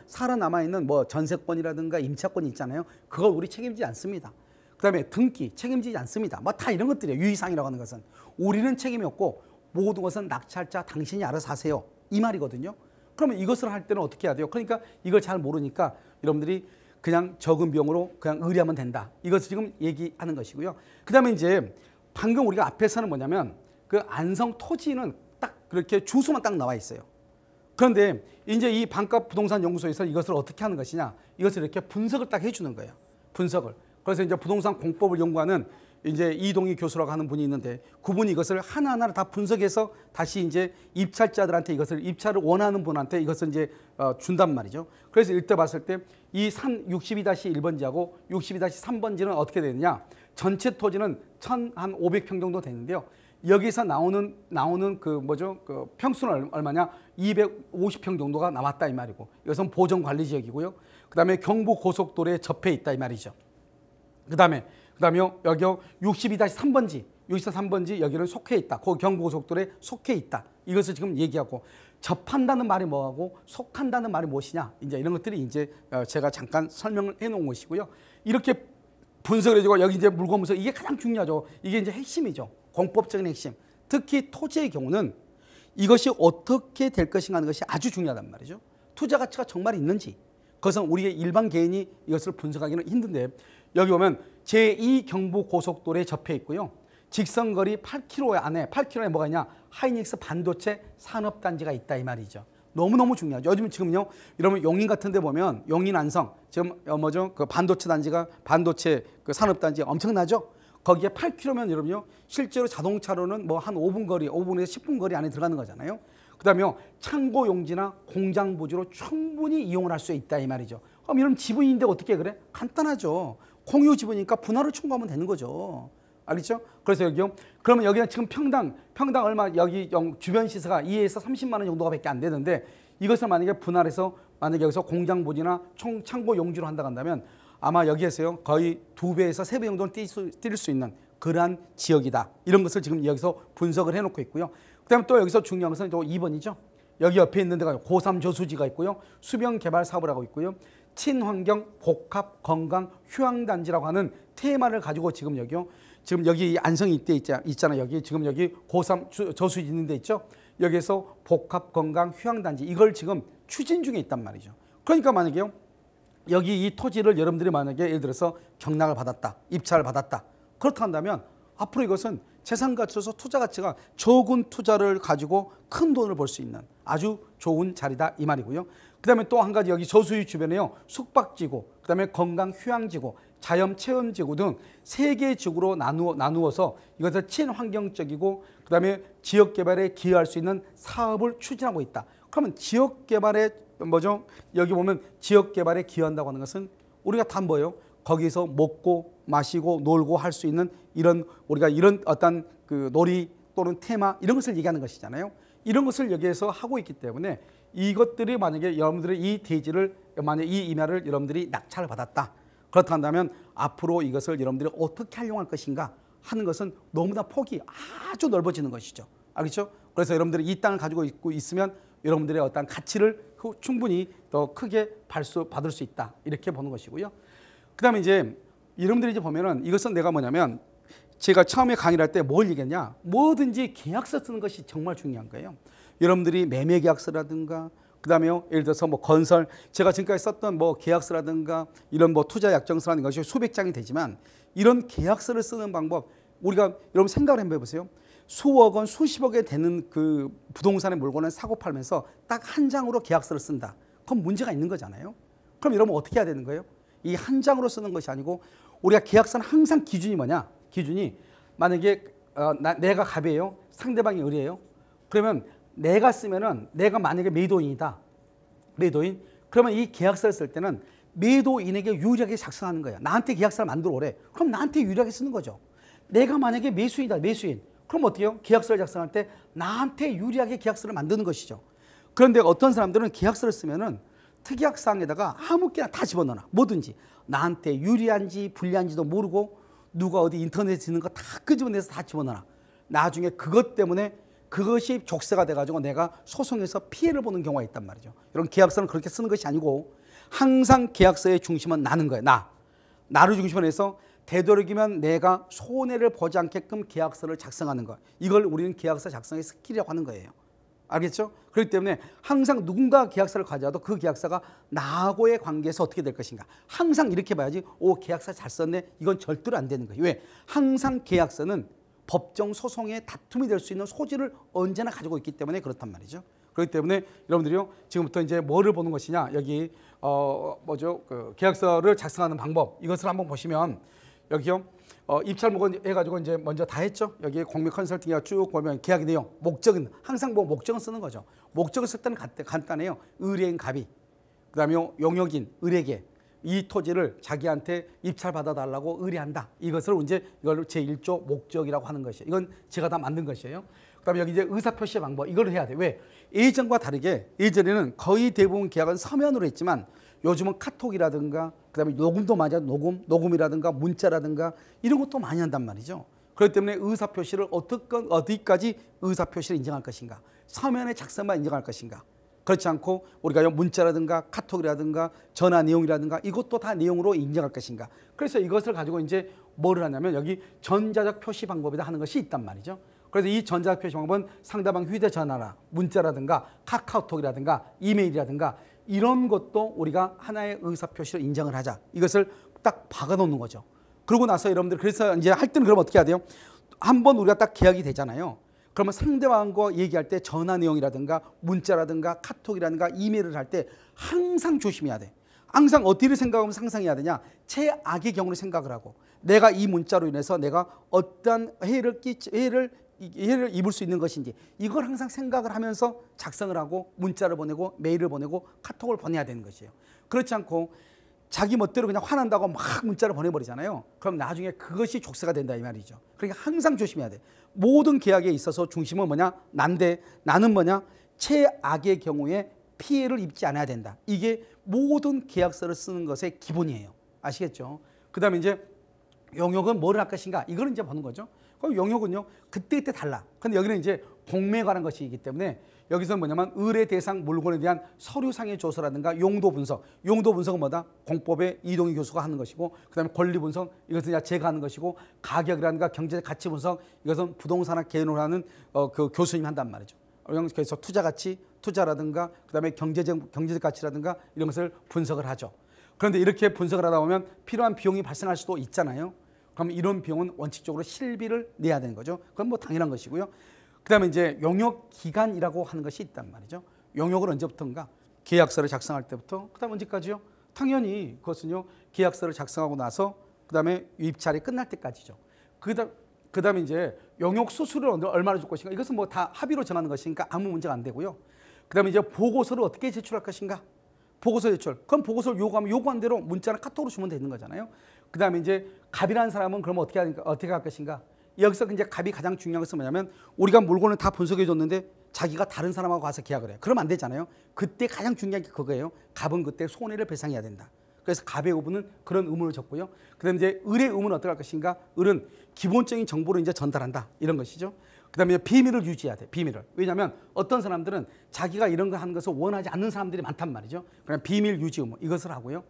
살아남아있는 전세권이라든가 임차권이 있잖아요. 그걸 우리 책임지지 않습니다. 그다음에 등기 책임지지 않습니다. 다 이런 것들이에요. 유의사항이라고 하는 것은 우리는 책임이 없고 모든 것은 낙찰자 당신이 알아서 하세요. 이 말이거든요. 그러면 이것을 할 때는 어떻게 해야 돼요? 그러니까 이걸 잘 모르니까 여러분들이 그냥 적은 비용으로 그냥 의뢰하면 된다. 이것을 지금 얘기하는 것이고요. 그다음에 이제 방금 우리가 앞에서는 뭐냐면 그 안성 토지는 딱 그렇게 주소만 딱 나와 있어요. 그런데 이제 이 반값 부동산 연구소에서 이것을 어떻게 하는 것이냐? 이것을 이렇게 분석을 딱 해주는 거예요. 분석을. 그래서 이제 부동산 공법을 연구하는 이제 이동희 교수라고 하는 분이 있는데 그분이 이것을 하나하나 다 분석해서 다시 이제 입찰자들한테 이것을 입찰을 원하는 분한테 이것을 이제 준단 말이죠. 그래서 이때 봤을 때 이 산 62-1번지하고 62-3번지는 어떻게 되느냐? 전체 토지는 1,500평 정도 되는데요. 여기서 나오는 그 평수는 얼마냐? 250평 정도가 나왔다 이 말이고 이것은 보전관리 지역이고요. 그다음에 경부 고속도로에 접해 있다 이 말이죠. 그다음에 여기 62-3번지, 62-3번지 여기는 속해 있다. 그 경부고속도로에 속해 있다. 이것을 지금 얘기하고 접한다는 말이 뭐하고 속한다는 말이 무엇이냐? 이제 이런 것들이 이제 제가 잠깐 설명을 해놓은 것이고요. 이렇게 분석을 해주고 여기 이제 물건 분석 이게 가장 중요하죠. 이게 이제 핵심이죠. 공법적인 핵심. 특히 토지의 경우는 이것이 어떻게 될 것인가 하는 것이 아주 중요하단 말이죠. 투자 가치가 정말 있는지 그것은 우리의 일반 개인이 이것을 분석하기는 힘든데 여기 보면 제2 경부고속도로에 접해 있고요. 직선거리 8km 안에 8km에 뭐가 있냐? 하이닉스 반도체 산업단지가 있다 이 말이죠. 너무너무 중요하죠. 요즘 지금요, 여러분 용인 같은 데 보면 용인 안성 지금 그 반도체 단지가 반도체 그 산업단지 엄청나죠? 거기에 8km면 여러분요, 실제로 자동차로는 한 5분 거리, 5분에서 10분 거리 안에 들어가는 거잖아요. 그다음에 창고 용지나 공장 부지로 충분히 이용을 할 수 있다 이 말이죠. 그럼 여러분 지분인데 어떻게 그래? 간단하죠. 공유 지분이니까 분할을 청구하면 되는 거죠. 알겠죠? 그래서 여기요. 그러면 여기는 지금 평당 얼마 여기 주변 시세가 2에서 30만 원 정도가 밖에 안 되는데 이것을 만약에 분할해서 만약에 여기서 공장 부지나 창고 용지로 한다고 한다면 아마 여기에서요 거의 2배에서 3배 정도는 뛸 수 있는 그러한 지역이다. 이런 것을 지금 여기서 분석을 해놓고 있고요. 그다음에 또 여기서 중요한 것은 또 2번이죠. 여기 옆에 있는 데가 고3 저수지가 있고요. 수변 개발 사업을 하고 있고요. 친환경 복합 건강 휴양단지라고 하는 테마를 가지고 지금 여기요. 지금 여기 안성이 이때 있잖아요. 여기 지금 여기 고3 저수지 있는 데 있죠. 여기에서 복합 건강 휴양단지 이걸 지금 추진 중에 있단 말이죠. 그러니까 만약에요. 여기 이 토지를 여러분들이 만약에 예를 들어서 경락을 받았다. 입찰을 받았다. 그렇다 한다면 앞으로 이것은 재산 가치로서 투자 가치가 적은 투자를 가지고 큰 돈을 벌 수 있는 아주 좋은 자리다 이 말이고요. 그다음에 또 한 가지 여기 저수지 주변에요. 숙박지구, 그다음에 건강 휴양지구, 자연 체험지구 등 3개의 지구로 나누어서 이것을 친환경적이고 그다음에 지역 개발에 기여할 수 있는 사업을 추진하고 있다. 그러면 지역 개발에 뭐죠? 여기 보면 지역 개발에 기여한다고 하는 것은 우리가 다 뭐예요? 거기서 먹고 마시고 놀고 할 수 있는 이런 우리가 이런 어떤 그 놀이 또는 테마 이런 것을 얘기하는 것이잖아요. 이런 것을 여기에서 하고 있기 때문에 이것들이 만약에 여러분들이 이 대지를 만약 이 임야를 여러분들이 낙찰을 받았다. 그렇다 한다면 앞으로 이것을 여러분들이 어떻게 활용할 것인가 하는 것은 너무나 폭이 아주 넓어지는 것이죠. 알겠죠? 그래서 여러분들이 이 땅을 가지고 있으면 여러분들의 어떤 가치를 충분히 더 크게 받을 수 있다. 이렇게 보는 것이고요. 그다음에 이제 여러분들이 이제 보면은 이것은 내가 뭐냐면 제가 처음에 강의를 할 때 뭘 얘기했냐? 뭐든지 계약서 쓰는 것이 정말 중요한 거예요. 여러분들이 매매 계약서라든가 그다음에요, 예를 들어서 뭐 건설, 제가 지금까지 썼던 뭐 계약서라든가 이런 뭐 투자 약정서라는 것이 수백 장이 되지만 이런 계약서를 쓰는 방법, 우리가 여러분 생각을 한번 해보세요. 수억 원, 수십억에 되는 그 부동산의 물건을 사고 팔면서 딱 한 장으로 계약서를 쓴다. 그럼 문제가 있는 거잖아요. 그럼 여러분 어떻게 해야 되는 거예요? 이 한 장으로 쓰는 것이 아니고 우리가 계약서는 항상 기준이 뭐냐? 기준이 만약에 내가 갑이에요. 상대방이 을이에요. 그러면 내가 쓰면은 내가 만약에 매도인이다. 매도인. 그러면 이 계약서를 쓸 때는 매도인에게 유리하게 작성하는 거야. 나한테 계약서를 만들어 오래. 그럼 나한테 유리하게 쓰는 거죠. 내가 만약에 매수인이다. 매수인. 그럼 어떻게 해요? 계약서를 작성할 때 나한테 유리하게 계약서를 만드는 것이죠. 그런데 어떤 사람들은 계약서를 쓰면은 특약사항에다가 아무렇게나 다 집어넣어. 뭐든지. 나한테 유리한지 불리한지도 모르고 누가 어디 인터넷에 짓는 거 다 끄집어내서 다 집어넣어. 나중에 그것 때문에 그것이 족쇄가 돼가지고 내가 소송에서 피해를 보는 경우가 있단 말이죠. 이런 계약서는 그렇게 쓰는 것이 아니고 항상 계약서의 중심은 나는 거예요. 나를 중심으로 해서 되도록이면 내가 손해를 보지 않게끔 계약서를 작성하는 것. 이걸 우리는 계약서 작성의 스킬이라고 하는 거예요. 알겠죠? 그렇기 때문에 항상 누군가 계약서를 가져와도 그 계약서가 나하고의 관계에서 어떻게 될 것인가. 항상 이렇게 봐야지. 오, 계약서 잘 썼네. 이건 절대로 안 되는 거예요. 왜? 항상 계약서는 법정 소송의 다툼이 될 수 있는 소지를 언제나 가지고 있기 때문에 그렇단 말이죠. 그렇기 때문에 여러분들이요, 지금부터 이제 뭐를 보는 것이냐, 여기 그 계약서를 작성하는 방법, 이것을 한번 보시면 여기요, 입찰 목원 해가지고 이제 먼저 다 했죠. 여기 공매 컨설팅이가 쭉 보면 계약 내용, 목적은 항상 뭐 목적은 쓰는 거죠. 목적을 쓸 때는 간단해요. 의뢰인 갑이, 그다음에 용역인 을에게 이 토지를 자기한테 입찰 받아달라고 의뢰한다. 이것을 이제 이걸 제1조 목적이라고 하는 것이에요. 이건 제가 다 만든 것이에요. 그다음에 여기 이제 의사표시의 방법, 이걸 해야 돼. 왜? 예전과 다르게 예전에는 거의 대부분 계약은 서면으로 했지만 요즘은 카톡이라든가 그다음에 녹음도 맞아, 녹음이라든가 문자라든가 이런 것도 많이 한단 말이죠. 그렇기 때문에 의사표시를 어디까지 의사표시를 인정할 것인가, 서면의 작성만 인정할 것인가, 그렇지 않고 우리가 문자라든가 카톡이라든가 전화 내용이라든가 이것도 다 내용으로 인정할 것인가. 그래서 이것을 가지고 이제 뭐를 하냐면 여기 전자적 표시 방법이다 하는 것이 있단 말이죠. 그래서 이 전자적 표시 방법은 상대방 휴대전화나 문자라든가 카카오톡이라든가 이메일이라든가 이런 것도 우리가 하나의 의사표시로 인정을 하자. 이것을 딱 박아놓는 거죠. 그러고 나서 여러분들 그래서 이제 할 때는 그럼 어떻게 해야 돼요? 한번 우리가 딱 계약이 되잖아요. 그러면 상대방과 얘기할 때 전화 내용이라든가 문자라든가 카톡이라든가 이메일을 할 때 항상 조심해야 돼. 항상 어디를 생각하면 상상해야 되냐? 최악의 경우를 생각을 하고 내가 이 문자로 인해서 내가 어떤 해를 입을 수 있는 것인지 이걸 항상 생각을 하면서 작성을 하고 문자를 보내고 메일을 보내고 카톡을 보내야 되는 것이에요. 그렇지 않고 자기 멋대로 그냥 화난다고 막 문자를 보내버리잖아요. 그럼 나중에 그것이 족쇄가 된다 이 말이죠. 그러니까 항상 조심해야 돼. 모든 계약에 있어서 중심은 뭐냐? 난데 나는 뭐냐? 최악의 경우에 피해를 입지 않아야 된다. 이게 모든 계약서를 쓰는 것의 기본이에요. 아시겠죠? 그 다음에 이제 용역은 뭐를 할 것인가? 이걸 이제 보는 거죠. 그럼 용역은요, 그때 달라. 근데 여기는 이제 공매에 관한 것이기 때문에 여기서 뭐냐면 의뢰 대상 물건에 대한 서류상의 조서라든가 용도 분석. 용도 분석은 뭐다? 공법의 이동희 교수가 하는 것이고, 그다음에 권리 분석, 이것은 제가 하는 것이고, 가격이라든가 경제적 가치 분석, 이것은 부동산학 개론을 하는 그 교수님이 한단 말이죠. 그래서 투자 가치, 투자라든가 그다음에 경제적 가치라든가 이런 것을 분석을 하죠. 그런데 이렇게 분석을 하다 보면 필요한 비용이 발생할 수도 있잖아요. 그럼 이런 비용은 원칙적으로 실비를 내야 되는 거죠. 그건 뭐 당연한 것이고요. 그다음에 이제 용역 기간이라고 하는 것이 있단 말이죠. 용역은 언제부터인가? 계약서를 작성할 때부터 그다음 언제까지요? 당연히 그것은요, 계약서를 작성하고 나서 그다음에 입찰이 끝날 때까지죠. 그다음에 이제 용역 수수료를 얼마나 줄 것인가? 이것은 뭐 다 합의로 정하는 것이니까 아무 문제가 안 되고요. 그다음에 이제 보고서를 어떻게 제출할 것인가? 보고서 제출. 그럼 보고서를 요구하면 요구한 대로 문자나 카톡으로 주면 되는 거잖아요. 그다음에 이제 갑이라는 사람은 그러면 어떻게 할 것인가? 여기서 이제 갑이 가장 중요한 것은 뭐냐면 우리가 물건을 다 분석해 줬는데 자기가 다른 사람하고 가서 계약을 해. 그러면 안 되잖아요. 그때 가장 중요한 게 그거예요. 갑은 그때 손해를 배상해야 된다. 그래서 갑의 의무는 그런 의무를 줬고요. 그다음에 이제 을의 의무는 어떻게 할 것인가? 을은 기본적인 정보를 이제 전달한다. 이런 것이죠. 그다음에 비밀을 유지해야 돼. 비밀을. 왜냐하면 어떤 사람들은 자기가 이런 거 하는 것을 원하지 않는 사람들이 많단 말이죠. 그냥 비밀 유지 의무 이것을 하고요.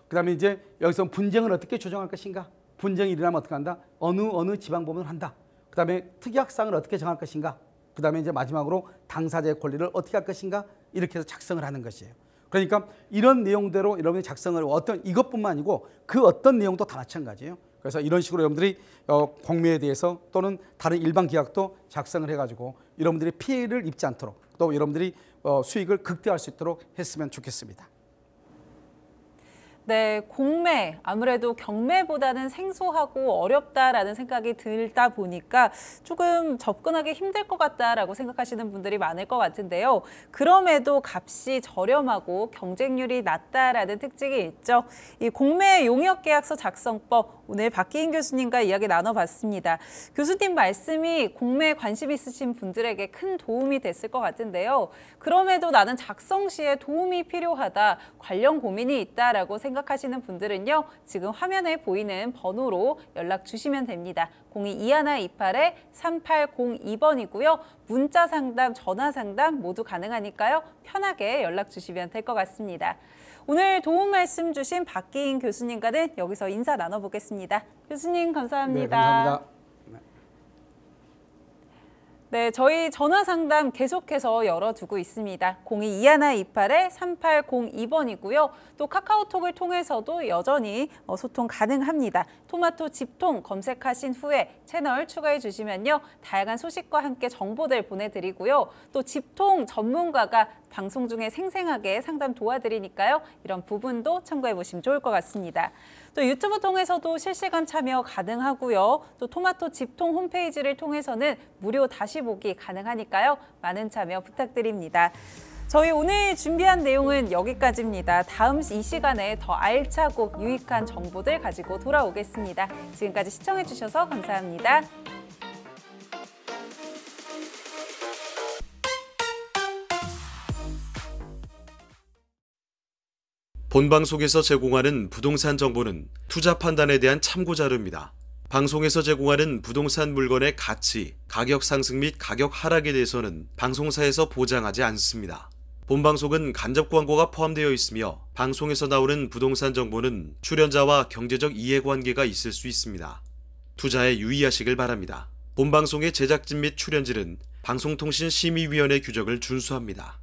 그다음에 이제 여기서 분쟁을 어떻게 조정할 것인가? 분쟁이 일어나면 어떻게 한다? 어느 지방법원을 한다. 그다음에 특약사항을 어떻게 정할 것인가? 그다음에 이제 마지막으로 당사자의 권리를 어떻게 할 것인가? 이렇게 해서 작성을 하는 것이에요. 그러니까 이런 내용대로 여러분이 작성을 어떤 이것뿐만 아니고 그 어떤 내용도 다 마찬가지예요. 그래서 이런 식으로 여러분들이 공매에 대해서 또는 다른 일반 계약도 작성을 해가지고 여러분들이 피해를 입지 않도록 또 여러분들이 수익을 극대화할 수 있도록 했으면 좋겠습니다. 네, 공매 아무래도 경매보다는 생소하고 어렵다라는 생각이 들다 보니까 조금 접근하기 힘들 것 같다라고 생각하시는 분들이 많을 것 같은데요. 그럼에도 값이 저렴하고 경쟁률이 낮다라는 특징이 있죠. 이 공매 용역계약서 작성법 오늘 박기인 교수님과 이야기 나눠봤습니다. 교수님 말씀이 공매에 관심 있으신 분들에게 큰 도움이 됐을 것 같은데요. 그럼에도 나는 작성 시에 도움이 필요하다, 관련 고민이 있다라고 생각하시는 분들은요. 지금 화면에 보이는 번호로 연락 주시면 됩니다. 022128-3802번이고요. 문자 상담, 전화 상담 모두 가능하니까요. 편하게 연락 주시면 될 것 같습니다. 오늘 도움 말씀 주신 박기인 교수님과는 여기서 인사 나눠보겠습니다. 교수님 감사합니다. 네, 감사합니다. 네, 저희 전화 상담 계속해서 열어두고 있습니다. 022128-3802번이고요. 또 카카오톡을 통해서도 여전히 소통 가능합니다. 토마토 집통 검색하신 후에 채널 추가해 주시면요. 다양한 소식과 함께 정보들 보내드리고요. 또 집통 전문가가 방송 중에 생생하게 상담 도와드리니까요. 이런 부분도 참고해 보시면 좋을 것 같습니다. 또 유튜브 통해서도 실시간 참여 가능하고요. 또 토마토 집통 홈페이지를 통해서는 무료 다시 보기 가능하니까요. 많은 참여 부탁드립니다. 저희 오늘 준비한 내용은 여기까지입니다. 다음 이 시간에 더 알차고 유익한 정보들 가지고 돌아오겠습니다. 지금까지 시청해 주셔서 감사합니다. 본방송에서 제공하는 부동산 정보는 투자 판단에 대한 참고 자료입니다. 방송에서 제공하는 부동산 물건의 가치, 가격 상승 및 가격 하락에 대해서는 방송사에서 보장하지 않습니다. 본방송은 간접 광고가 포함되어 있으며 방송에서 나오는 부동산 정보는 출연자와 경제적 이해관계가 있을 수 있습니다. 투자에 유의하시길 바랍니다. 본방송의 제작진 및 출연진은 방송통신심의위원회 규정을 준수합니다.